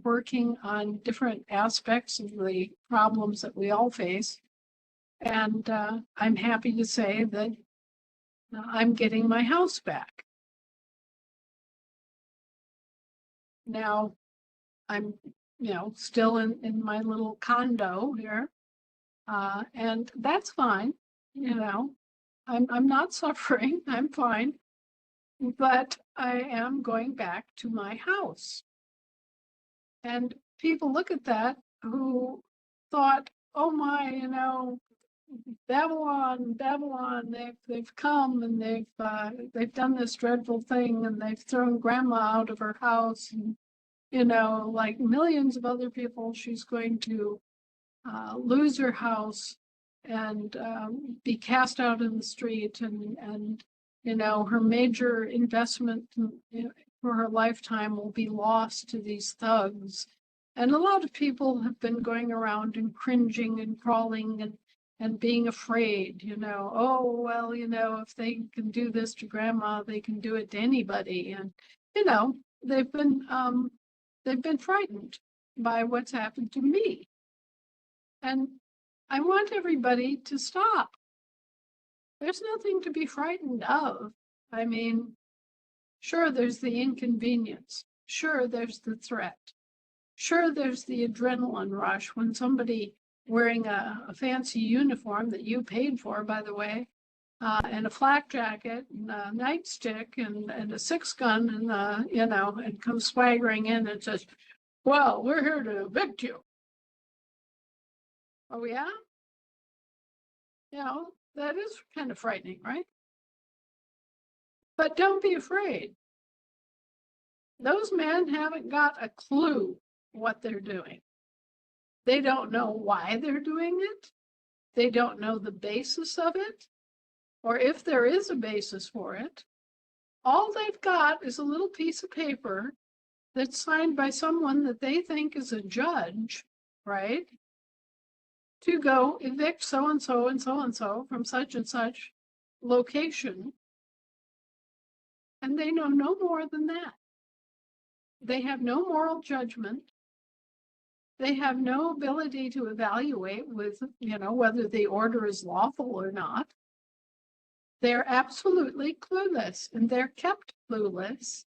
working on different aspects of the problems that we all face. And I'm happy to say that I'm getting my house back. Now, I'm, still in my little condo here, and that's fine. I'm not suffering. I'm fine, but I am going back to my house. And people look at that who thought, oh my, Babylon, Babylon, they've come and they've done this dreadful thing and they've thrown grandma out of her house, and like millions of other people, she's going to lose her house and be cast out in the street, and her major investment for her lifetime will be lost to these thugs. And a lot of people have been going around and cringing and crawling and being afraid, oh, well, if they can do this to grandma, they can do it to anybody. And, they've been frightened by what's happened to me. And I want everybody to stop. There's nothing to be frightened of. I mean, sure, there's the inconvenience. Sure, there's the threat. Sure, there's the adrenaline rush when somebody wearing a fancy uniform that you paid for, by the way, and a flak jacket and a nightstick and a 6-gun and comes swaggering in and says, well, we're here to evict you. Oh, yeah? That is kind of frightening, right? But don't be afraid. Those men haven't got a clue what they're doing. They don't know why they're doing it. They don't know the basis of it, or if there is a basis for it. All they've got is a little piece of paper that's signed by someone that they think is a judge, right? To go evict so-and-so and so-and-so from such and such location. And they know no more than that. They have no moral judgment. They have no ability to evaluate with, whether the order is lawful or not. They're absolutely clueless, and they're kept clueless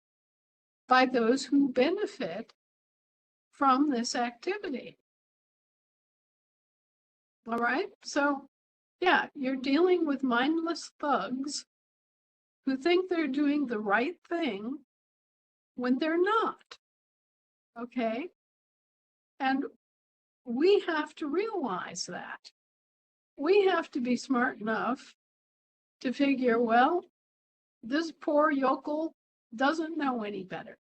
by those who benefit from this activity. All right? So, yeah, you're dealing with mindless thugs who think they're doing the right thing when they're not. Okay? And we have to realize that. We have to be smart enough to figure, well, this poor yokel doesn't know any better.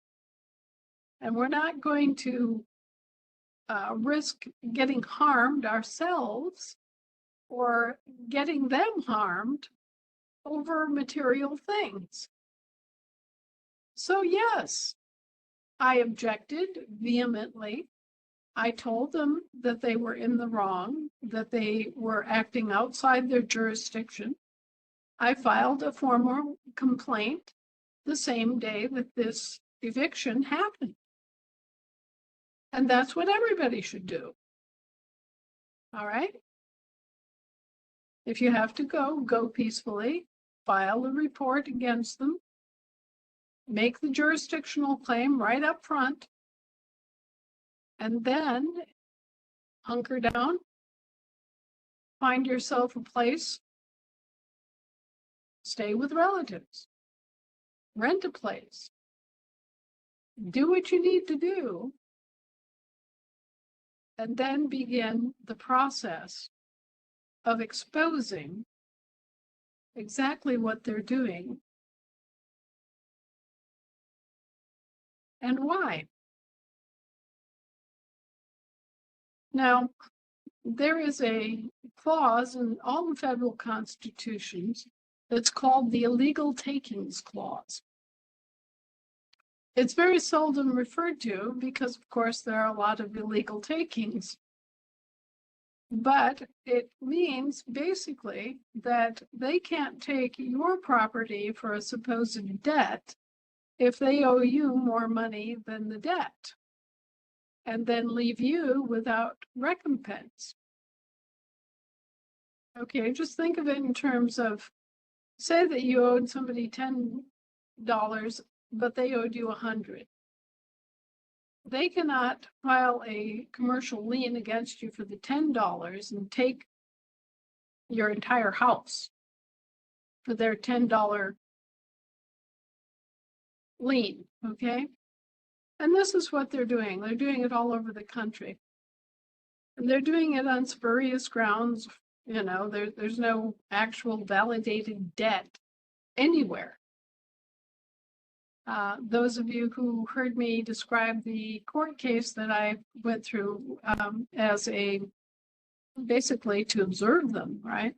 And we're not going to risk getting harmed ourselves or getting them harmed over material things. So yes, I objected vehemently. I told them that they were in the wrong, that they were acting outside their jurisdiction. I filed a formal complaint the same day that this eviction happened. And that's what everybody should do. All right? If you have to go, go peacefully, file a report against them, make the jurisdictional claim right up front, and then hunker down, find yourself a place, stay with relatives, rent a place, do what you need to do, and then begin the process of exposing exactly what they're doing and why. Now, there is a clause in all the federal constitutions that's called the illegal takings clause. It's very seldom referred to because, of course, there are a lot of illegal takings. But it means basically that they can't take your property for a supposed debt if they owe you more money than the debt, and then leave you without recompense. Okay, just think of it in terms of, say that you owed somebody $10, but they owed you 100. They cannot file a commercial lien against you for the $10 and take your entire house for their $10 lien, okay? And this is what they're doing. They're doing it all over the country. And they're doing it on spurious grounds. You know, there's no actual validated debt anywhere. Those of you who heard me describe the court case that I went through as a, basically to observe them, right?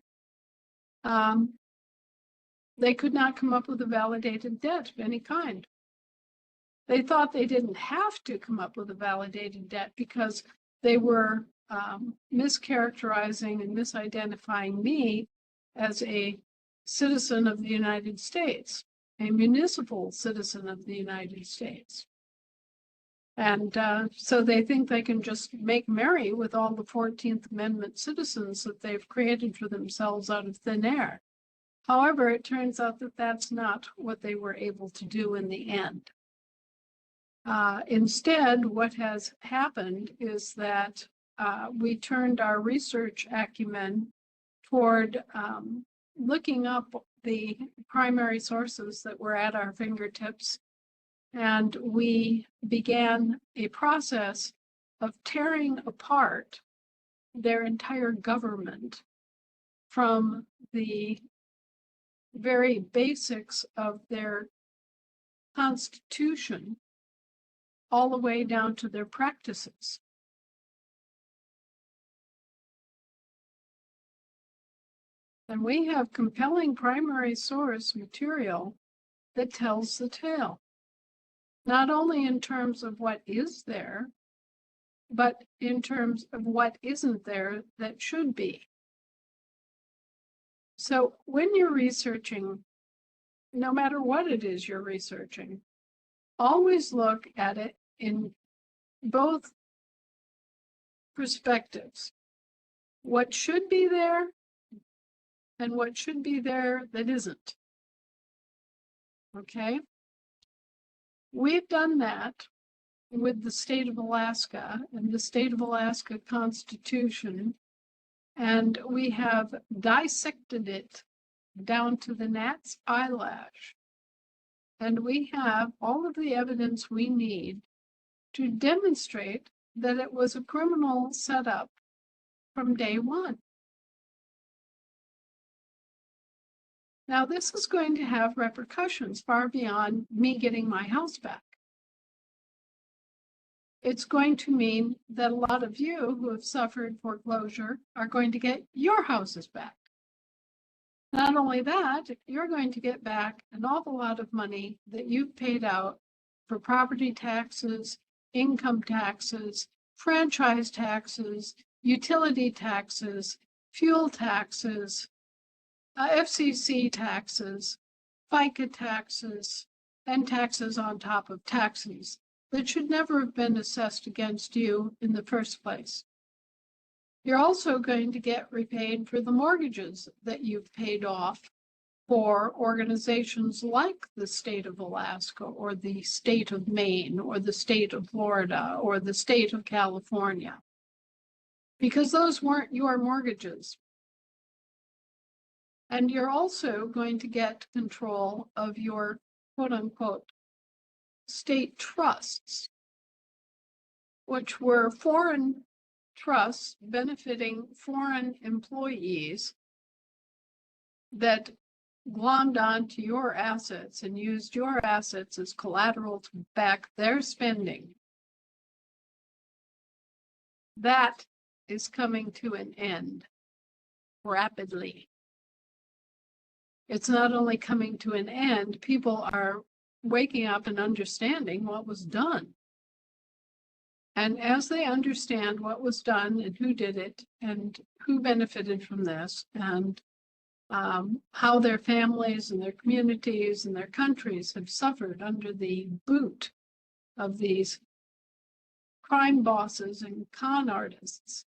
They could not come up with a validated debt of any kind. They thought they didn't have to come up with a validated debt because they were mischaracterizing and misidentifying me as a citizen of the United States, a municipal citizen of the United States. And so they think they can just make merry with all the 14th Amendment citizens that they've created for themselves out of thin air. However, it turns out that that's not what they were able to do in the end. Instead, what has happened is that we turned our research acumen toward looking up the primary sources that were at our fingertips, and we began a process of tearing apart their entire government from the very basics of their constitution all the way down to their practices. And we have compelling primary source material that tells the tale, not only in terms of what is there, but in terms of what isn't there that should be. So when you're researching, no matter what it is you're researching, always look at it in both perspectives. What should be there and what should be there that isn't. Okay? We've done that with the state of Alaska and the state of Alaska Constitution, and we have dissected it down to the gnat's eyelash. And we have all of the evidence we need to demonstrate that it was a criminal setup from day one. Now, this is going to have repercussions far beyond me getting my house back. It's going to mean that a lot of you who have suffered foreclosure are going to get your houses back. Not only that, you're going to get back an awful lot of money that you've paid out for property taxes, income taxes, franchise taxes, utility taxes, fuel taxes, FCC taxes, FICA taxes, and taxes on top of taxes that should never have been assessed against you in the first place. You're also going to get repaid for the mortgages that you've paid off for organizations like the state of Alaska or the state of Maine or the state of Florida or the state of California, because those weren't your mortgages. And you're also going to get control of your quote unquote state trusts, which were foreign trusts benefiting foreign employees that glommed onto your assets and used your assets as collateral to back their spending. That is coming to an end rapidly. It's not only coming to an end, people are waking up and understanding what was done. And as they understand what was done and who did it and who benefited from this, and how their families and their communities and their countries have suffered under the boot of these crime bosses and con artists,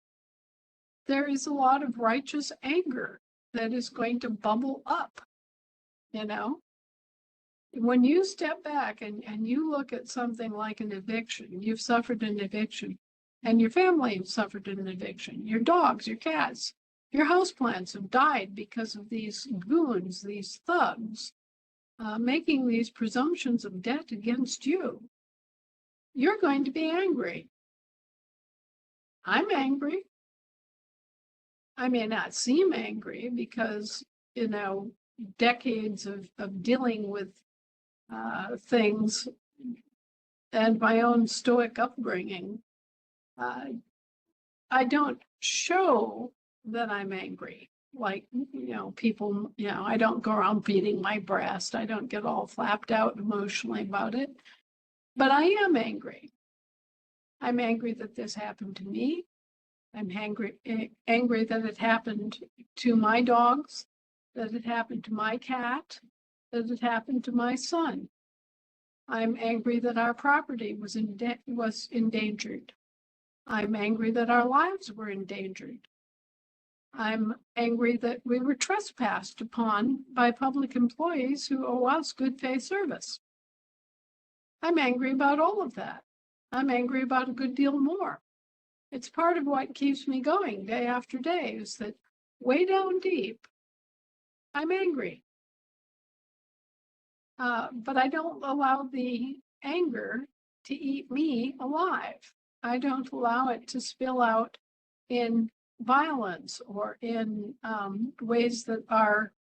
there is a lot of righteous anger that is going to bubble up, you know? When you step back and you look at something like an eviction, you've suffered an eviction, and your family has suffered an eviction, your dogs, your cats, your houseplants have died because of these goons, these thugs, making these presumptions of debt against you. You're going to be angry. I'm angry. I may not seem angry because, you know, decades of dealing with things and my own stoic upbringing, I don't show that I'm angry. Like, you know, people, you know, I don't go around beating my breast. I don't get all flapped out emotionally about it. But I am angry. I'm angry that this happened to me. I'm angry that it happened to my dogs, that it happened to my cat, that it happened to my son. I'm angry that our property was endangered. I'm angry that our lives were endangered. I'm angry that we were trespassed upon by public employees who owe us good faith service. I'm angry about all of that. I'm angry about a good deal more. It's part of what keeps me going day after day, is that way down deep, I'm angry. But I don't allow the anger to eat me alive. I don't allow it to spill out in violence or in ways that are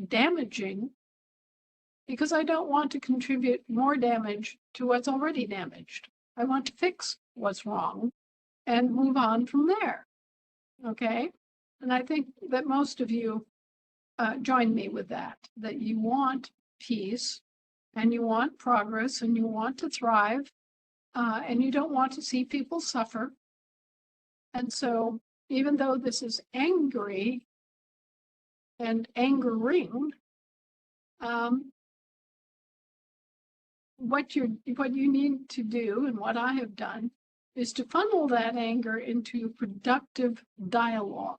damaging, because I don't want to contribute more damage to what's already damaged. I want to fix what's wrong and move on from there. Okay? And I think that most of you join me with that you want peace and you want progress and you want to thrive, and you don't want to see people suffer. And so even though this is angry and angering, what you need to do, and what I have done, is to funnel that anger into productive dialogue.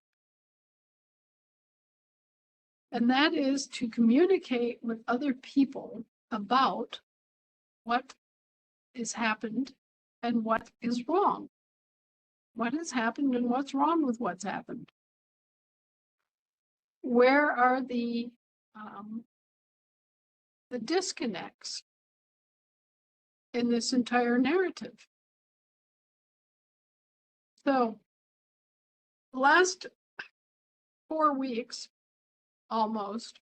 And that is to communicate with other people about what has happened and what is wrong. What has happened and what's wrong with what's happened? Where are the disconnects in this entire narrative? So the last 4 weeks, almost,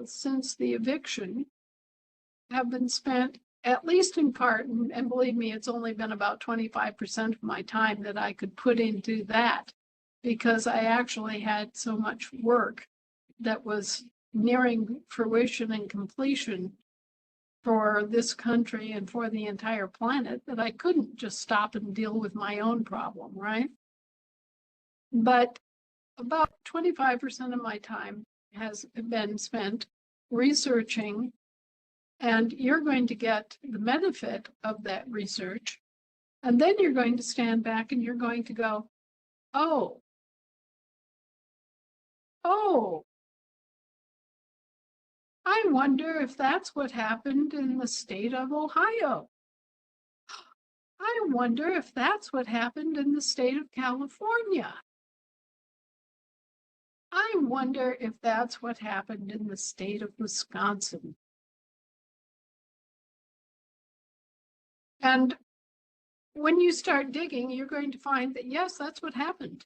since the eviction, have been spent, at least in part, and believe me, it's only been about 25% of my time that I could put into that, because I actually had so much work that was nearing fruition and completion for this country and for the entire planet, that I couldn't just stop and deal with my own problem, right? But about 25% of my time has been spent researching, and you're going to get the benefit of that research. And then you're going to stand back and you're going to go, oh, I wonder if that's what happened in the state of Ohio. I wonder if that's what happened in the state of California. I wonder if that's what happened in the state of Wisconsin. And when you start digging, you're going to find that, yes, that's what happened.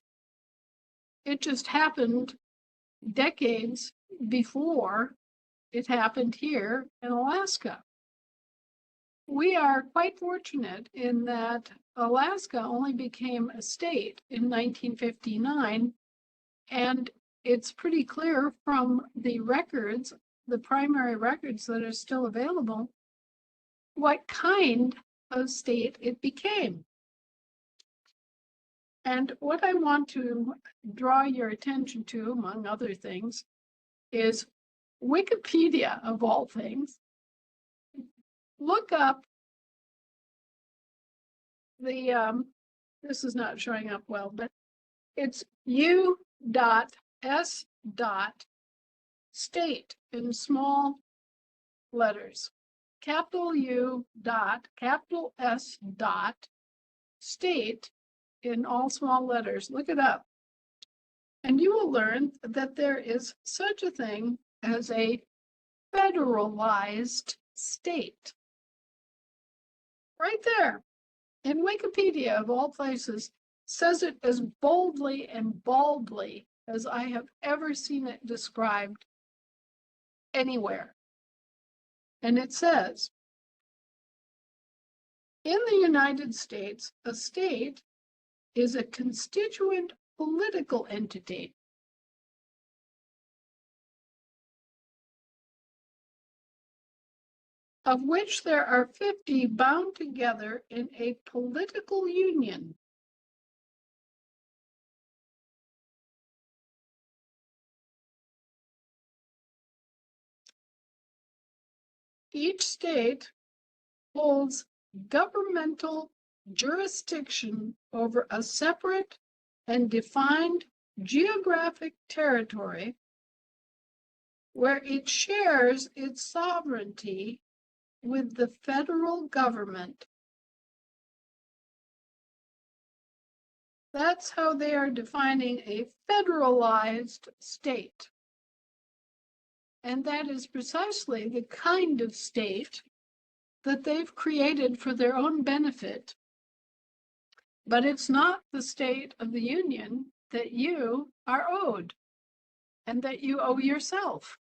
It just happened decades before it happened here in Alaska. We are quite fortunate in that Alaska only became a state in 1959, and it's pretty clear from the records, the primary records that are still available, what kind a state it became. And what I want to draw your attention to, among other things, is Wikipedia, of all things. Look up the, this is not showing up well, but it's u.s.state in small letters. Capital U dot, capital S dot, state in all small letters. Look it up. And you will learn that there is such a thing as a federalized state. Right there. In Wikipedia, of all places, says it as boldly and baldly as I have ever seen it described anywhere. And it says, in the United States, a state is a constituent political entity of which there are 50 bound together in a political union. Each state holds governmental jurisdiction over a separate and defined geographic territory where it shares its sovereignty with the federal government. That's how they are defining a federalized state. And that is precisely the kind of state that they've created for their own benefit. But it's not the state of the union that you are owed and that you owe yourself.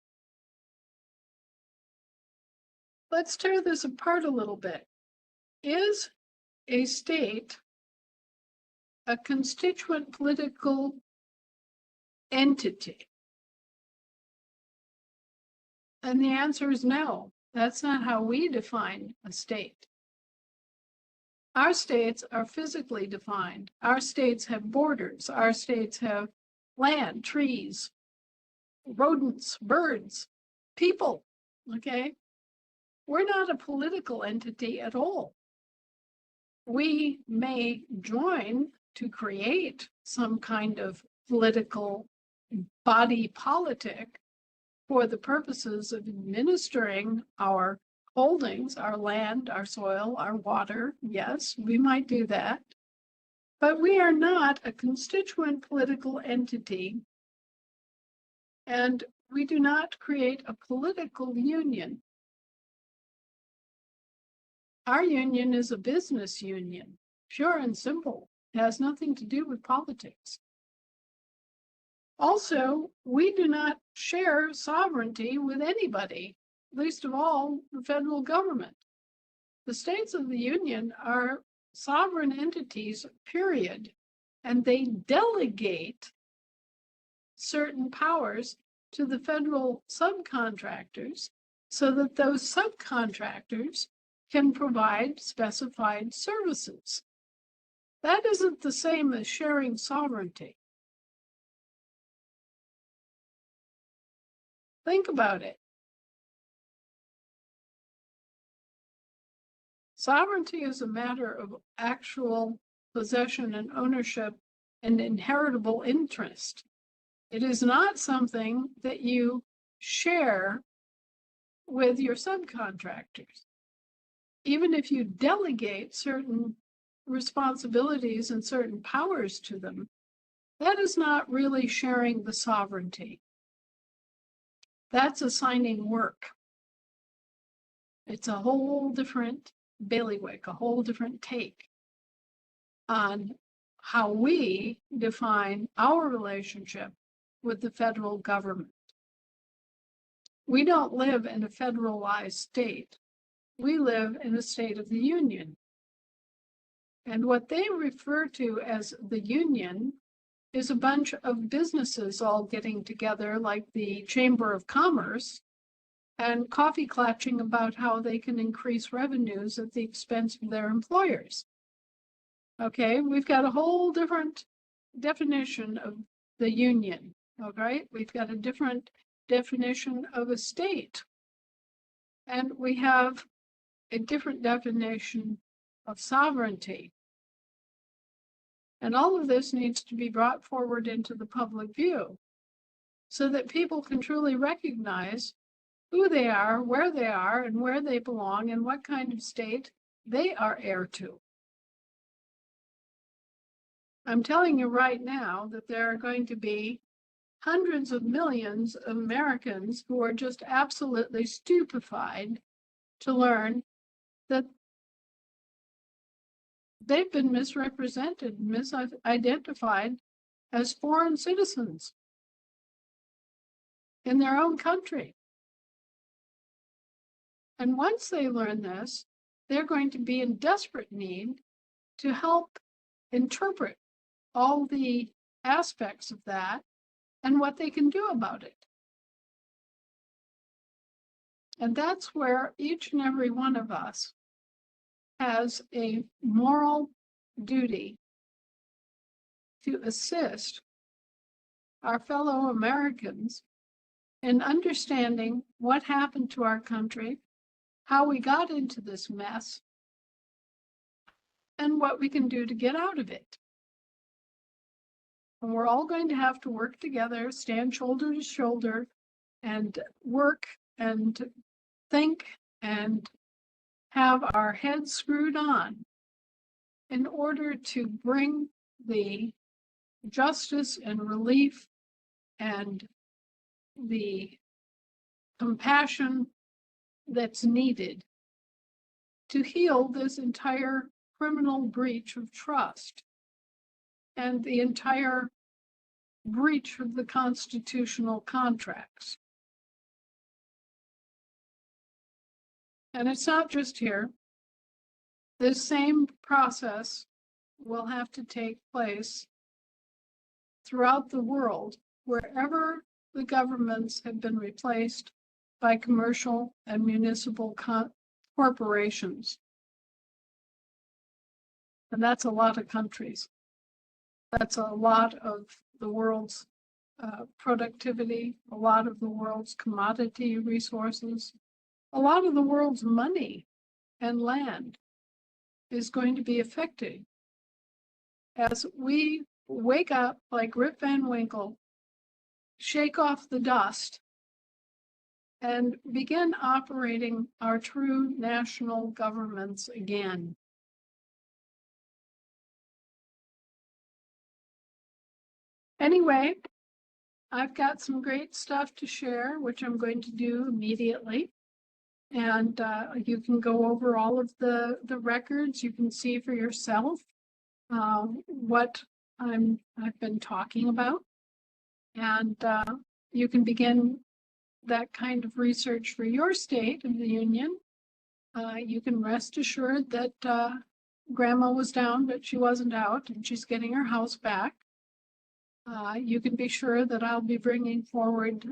Let's tear this apart a little bit. Is a state a constituent political entity? And the answer is no. That's not how we define a state. Our states are physically defined. Our states have borders. Our states have land, trees, rodents, birds, people, okay? We're not a political entity at all. We may join to create some kind of political body politic for the purposes of administering our holdings, our land, our soil, our water. Yes, we might do that. But we are not a constituent political entity, and we do not create a political union. Our union is a business union, pure and simple. It has nothing to do with politics. Also, we do not share sovereignty with anybody, least of all the federal government. The states of the union are sovereign entities, period, and they delegate certain powers to the federal subcontractors so that those subcontractors can provide specified services. That isn't the same as sharing sovereignty. Think about it. Sovereignty is a matter of actual possession and ownership and inheritable interest. It is not something that you share with your subcontractors. Even if you delegate certain responsibilities and certain powers to them, that is not really sharing the sovereignty. That's assigning work. It's a whole different bailiwick, a whole different take on how we define our relationship with the federal government. We don't live in a federalized state. We live in a state of the union. And what they refer to as the union is a bunch of businesses all getting together, like the Chamber of Commerce, and coffee klatching about how they can increase revenues at the expense of their employers. Okay, we've got a whole different definition of the union. All right, we've got a different definition of a state. And we have a different definition of sovereignty. And all of this needs to be brought forward into the public view so that people can truly recognize who they are, and where they belong, and what kind of state they are heir to. I'm telling you right now that there are going to be hundreds of millions of Americans who are just absolutely stupefied to learn that they've been misrepresented, misidentified as foreign citizens in their own country. And once they learn this, they're going to be in desperate need to help interpret all the aspects of that and what they can do about it. And that's where each and every one of us has a moral duty to assist our fellow Americans in understanding what happened to our country, how we got into this mess, and what we can do to get out of it. And we're all going to have to work together, stand shoulder to shoulder, and work and think and have our heads screwed on in order to bring the justice and relief and the compassion that's needed to heal this entire criminal breach of trust and the entire breach of the constitutional contracts. And it's not just here. This same process will have to take place throughout the world, wherever the governments have been replaced by commercial and municipal corporations. And that's a lot of countries. That's a lot of the world's productivity, a lot of the world's commodity resources, a lot of the world's money and land is going to be affected as we wake up like Rip Van Winkle, shake off the dust, and begin operating our true national governments again. Anyway, I've got some great stuff to share, which I'm going to do immediately. And you can go over all of the records. You can see for yourself what I've been talking about. And you can begin that kind of research for your state of the Union. You can rest assured that Grandma was down, but she wasn't out, and she's getting her house back. You can be sure that I'll be bringing forward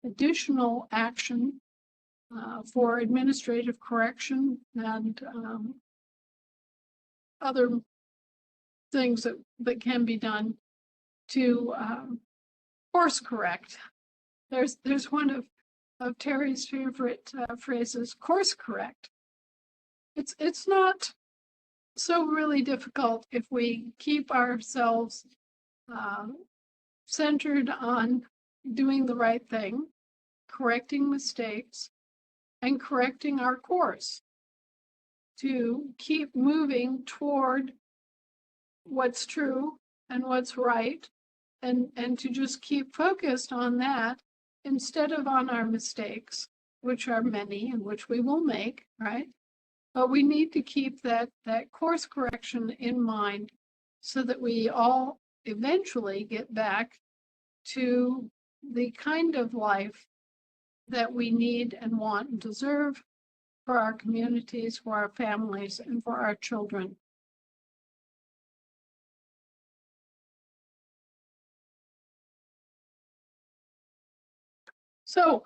additional action for administrative correction and other things that can be done to course correct. There's one of Terry's favorite phrases, course correct. It's not so really difficult if we keep ourselves centered on doing the right thing, correcting mistakes, and correcting our course to keep moving toward what's true and what's right, and to just keep focused on that instead of on our mistakes, which are many and which we will make, right? But we need to keep that course correction in mind so that we all eventually get back to the kind of life that we need and want and deserve for our communities, for our families, and for our children. So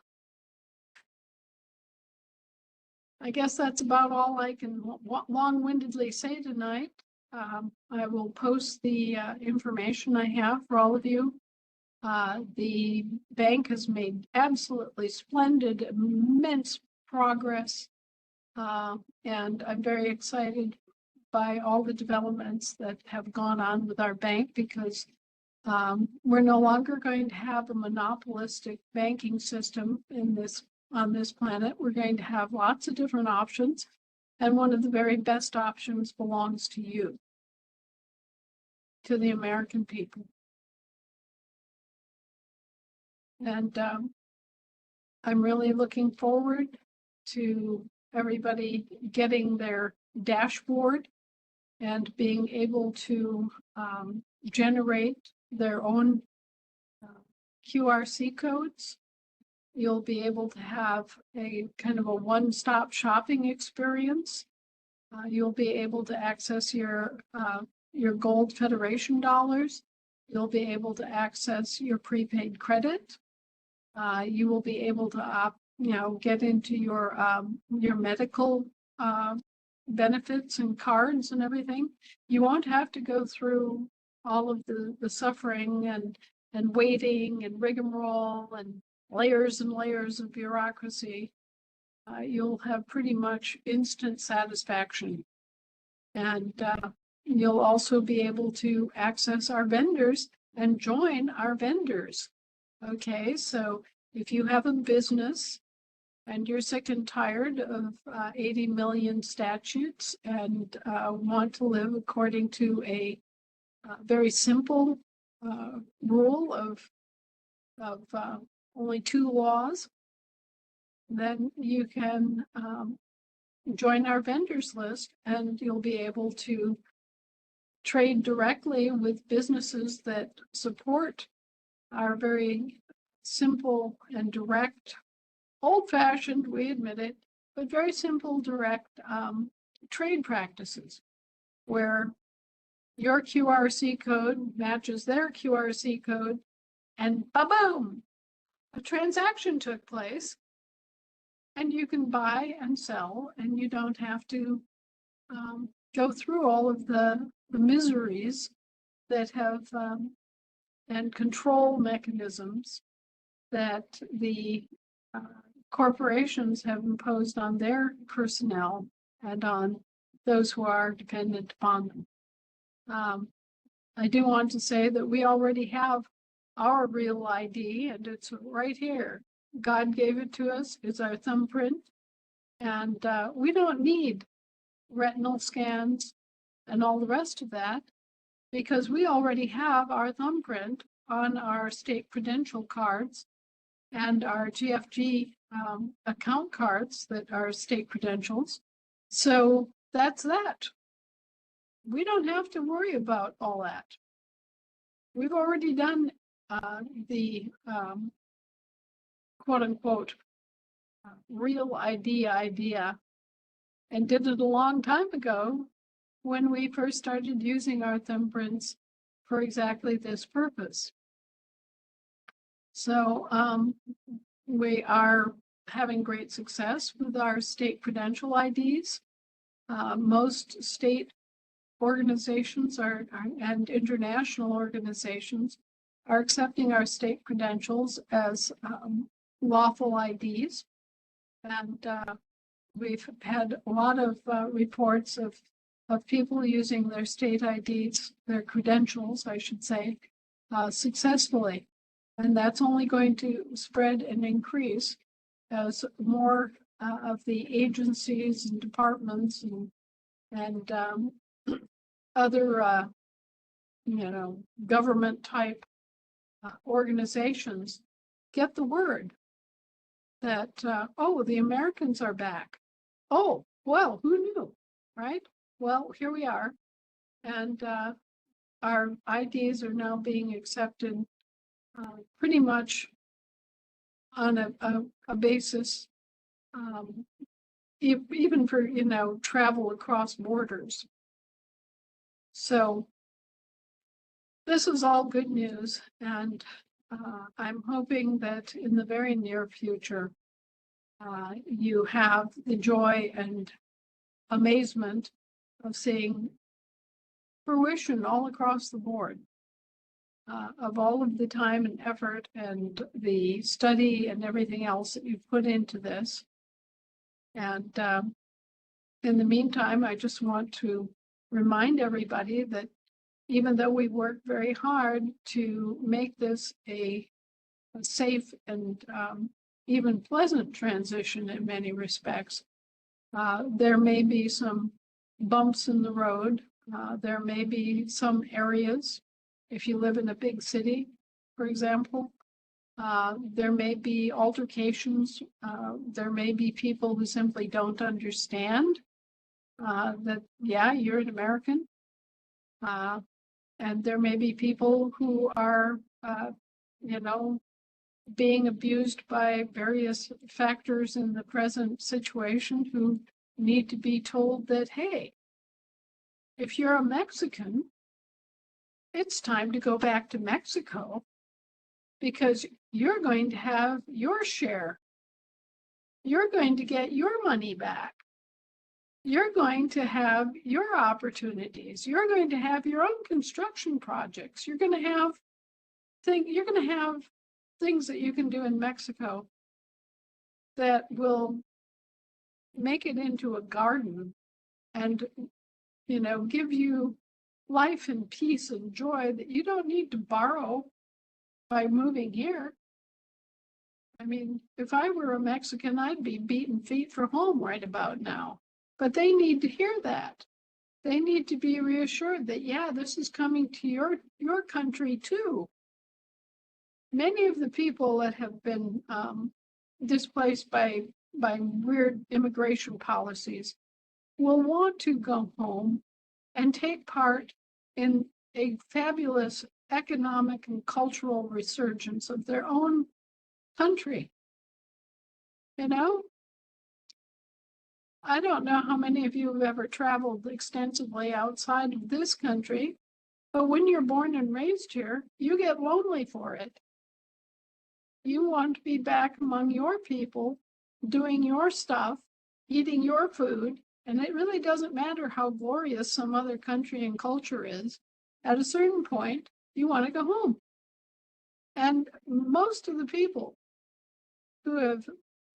I guess that's about all I can long-windedly say tonight. I will post the information I have for all of you. The bank has made absolutely splendid, immense progress. And I'm very excited by all the developments that have gone on with our bank, because we're no longer going to have a monopolistic banking system on this planet. We're going to have lots of different options, and one of the very best options belongs to you, to the American people. And I'm really looking forward to everybody getting their dashboard and being able to generate their own QRC codes. You'll be able to have a kind of a one-stop shopping experience. You'll be able to access your Gold Federation dollars. You'll be able to access your prepaid credit. You will be able to get into your medical benefits and cards and everything. You won't have to go through all of the suffering and waiting and rigmarole and layers and layers of bureaucracy. You'll have pretty much instant satisfaction. And you'll also be able to access our vendors and join our vendors. Okay, so if you have a business and you're sick and tired of 80 million statutes and want to live according to a very simple rule of only 2 laws, then you can join our vendors list, and you'll be able to trade directly with businesses that support our very simple and direct, old-fashioned, we admit it, but very simple, direct trade practices, where your QRC code matches their QRC code, and ba-boom, a transaction took place, and you can buy and sell, and you don't have to go through all of the miseries that have and control mechanisms that the corporations have imposed on their personnel and on those who are dependent upon them. I do want to say that we already have our real ID, and it's right here. God gave it to us. It's our thumbprint. And we don't need retinal scans and all the rest of that, because we already have our thumbprint on our state credential cards and our GFG account cards that are state credentials. So that's that. We don't have to worry about all that. We've already done the quote unquote real ID idea, and did it a long time ago when we first started using our thumbprints for exactly this purpose. So we are having great success with our state credential IDs. Most state organizations and international organizations are accepting our state credentials as lawful IDs. And we've had a lot of reports of people using their state IDs, their credentials, I should say, successfully. And that's only going to spread and increase as more of the agencies and departments and other, government type organizations get the word that, oh, the Americans are back. Oh, well, who knew, right? Well, here we are. And our IDs are now being accepted pretty much on a basis, even for, travel across borders. So this is all good news, and I'm hoping that in the very near future, You have the joy and amazement of seeing fruition all across the board of all of the time and effort and the study and everything else that you've put into this. And in the meantime, I just want to remind everybody that even though we work very hard to make this a safe and even pleasant transition in many respects, there may be some bumps in the road. There may be some areas, if you live in a big city, for example, there may be altercations. There may be people who simply don't understand that, yeah, you're an American. And there may be people who are, being abused by various factors in the present situation who need to be told that, hey, if you're a Mexican, it's time to go back to Mexico because you're going to have your share. You're going to get your money back. You're going to have your opportunities. You're going to have your own construction projects. You're going to have things that you can do in Mexico that will make it into a garden and, give you life and peace and joy that you don't need to borrow by moving here. I mean, if I were a Mexican, I'd be beating feet for home right about now. But they need to hear that. They need to be reassured that, yeah, this is coming to your country too. Many of the people that have been displaced by weird immigration policies will want to go home and take part in a fabulous economic and cultural resurgence of their own country. I don't know how many of you have ever traveled extensively outside of this country, but when you're born and raised here, you get lonely for it. You want to be back among your people, doing your stuff, eating your food, and it really doesn't matter how glorious some other country and culture is. At a certain point, you want to go home. And most of the people who have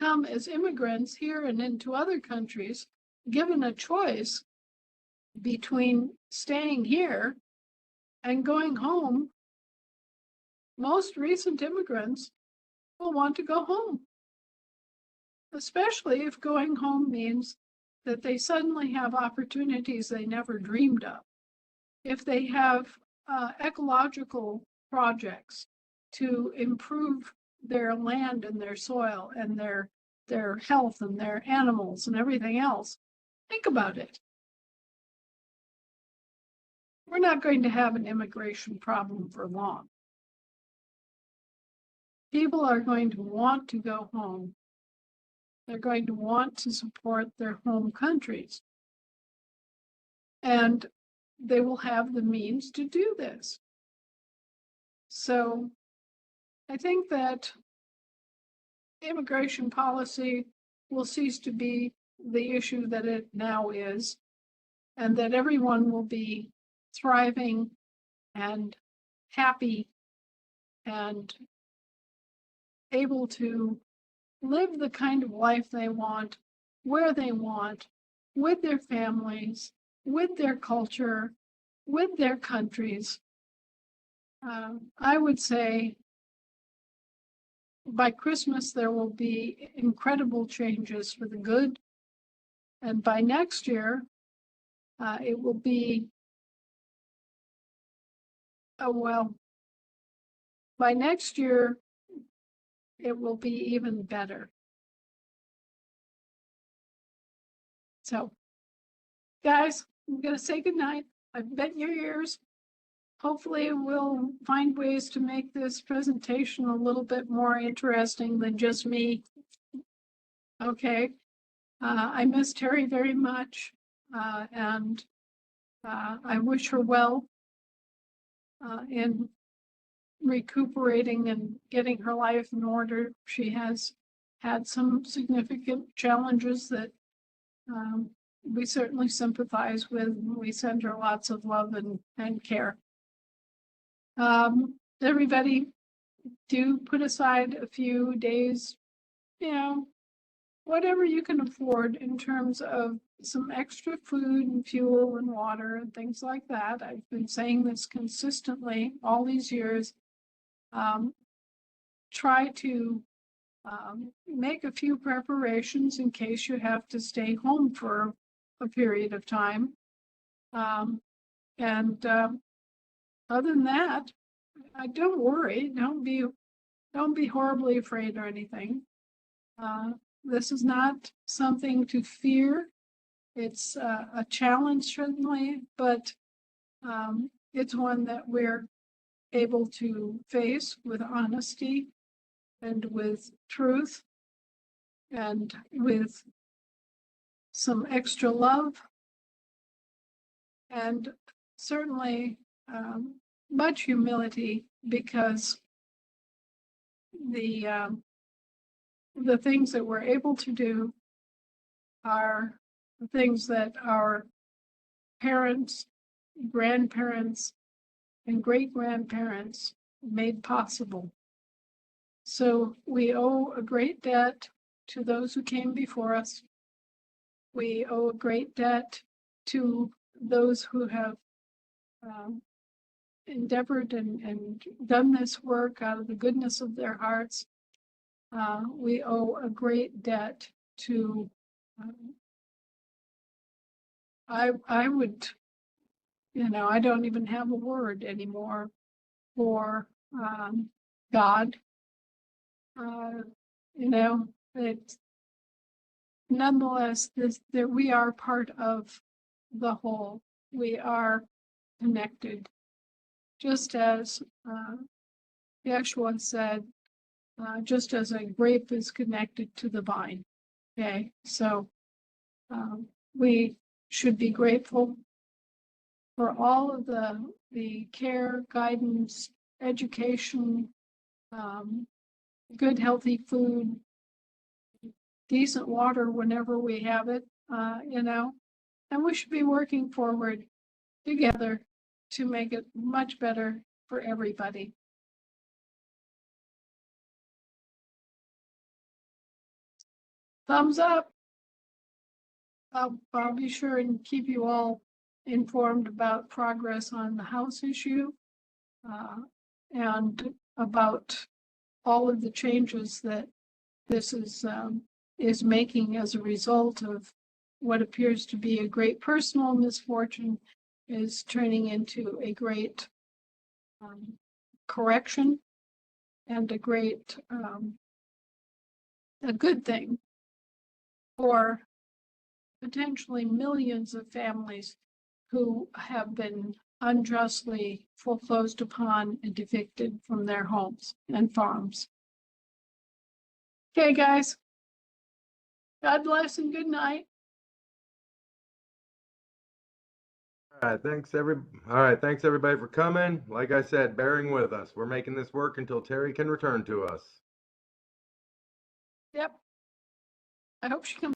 come as immigrants here and into other countries, given a choice between staying here and going home, most recent immigrants will want to go home, especially if going home means that they suddenly have opportunities they never dreamed of. If they have ecological projects to improve their land and their soil and their health and their animals and everything else, think about it. We're not going to have an immigration problem for long. People are going to want to go home. They're going to want to support their home countries. And they will have the means to do this. So I think that immigration policy will cease to be the issue that it now is, and that everyone will be thriving and happy and able to live the kind of life they want, where they want, with their families, with their culture, with their countries. I would say by Christmas, there will be incredible changes for the good. And by next year, it will be, by next year, it will be even better. So, guys, I'm going to say goodnight. I've bent your ears. Hopefully we'll find ways to make this presentation a little bit more interesting than just me. Okay. I miss Terry very much, and I wish her well in recuperating and getting her life in order. She has had some significant challenges that we certainly sympathize with. We send her lots of love and care. Everybody do put aside a few days, you know, whatever you can afford in terms of some extra food and fuel and water and things like that. I've been saying this consistently all these years. Try to make a few preparations in case you have to stay home for a period of time. Other than that, don't worry. Don't be horribly afraid or anything. This is not something to fear. It's a challenge, certainly, but it's one that we're able to face with honesty and with truth and with some extra love, and certainly much humility, because the things that we're able to do are the things that our parents, grandparents, and great-grandparents made possible. So we owe a great debt to those who came before us. We owe a great debt to those who have endeavored and done this work out of the goodness of their hearts. We owe a great debt to, I would, I don't even have a word anymore for God. It's nonetheless that we are part of the whole. We are connected, just as Yeshua said, just as a grape is connected to the vine. Okay, so we should be grateful for all of the care, guidance, education, good, healthy food, decent water whenever we have it, and we should be working forward together to make it much better for everybody. Thumbs up. I'll be sure and keep you all informed about progress on the House issue and about all of the changes that this is making as a result of what appears to be a great personal misfortune is turning into a great correction and a great a good thing for potentially millions of families who have been unjustly foreclosed upon and evicted from their homes and farms. Okay, guys. God bless and good night. All right, thanks everybody for coming. Like I said, bearing with us. We're making this work until Terry can return to us. Yep. I hope she comes.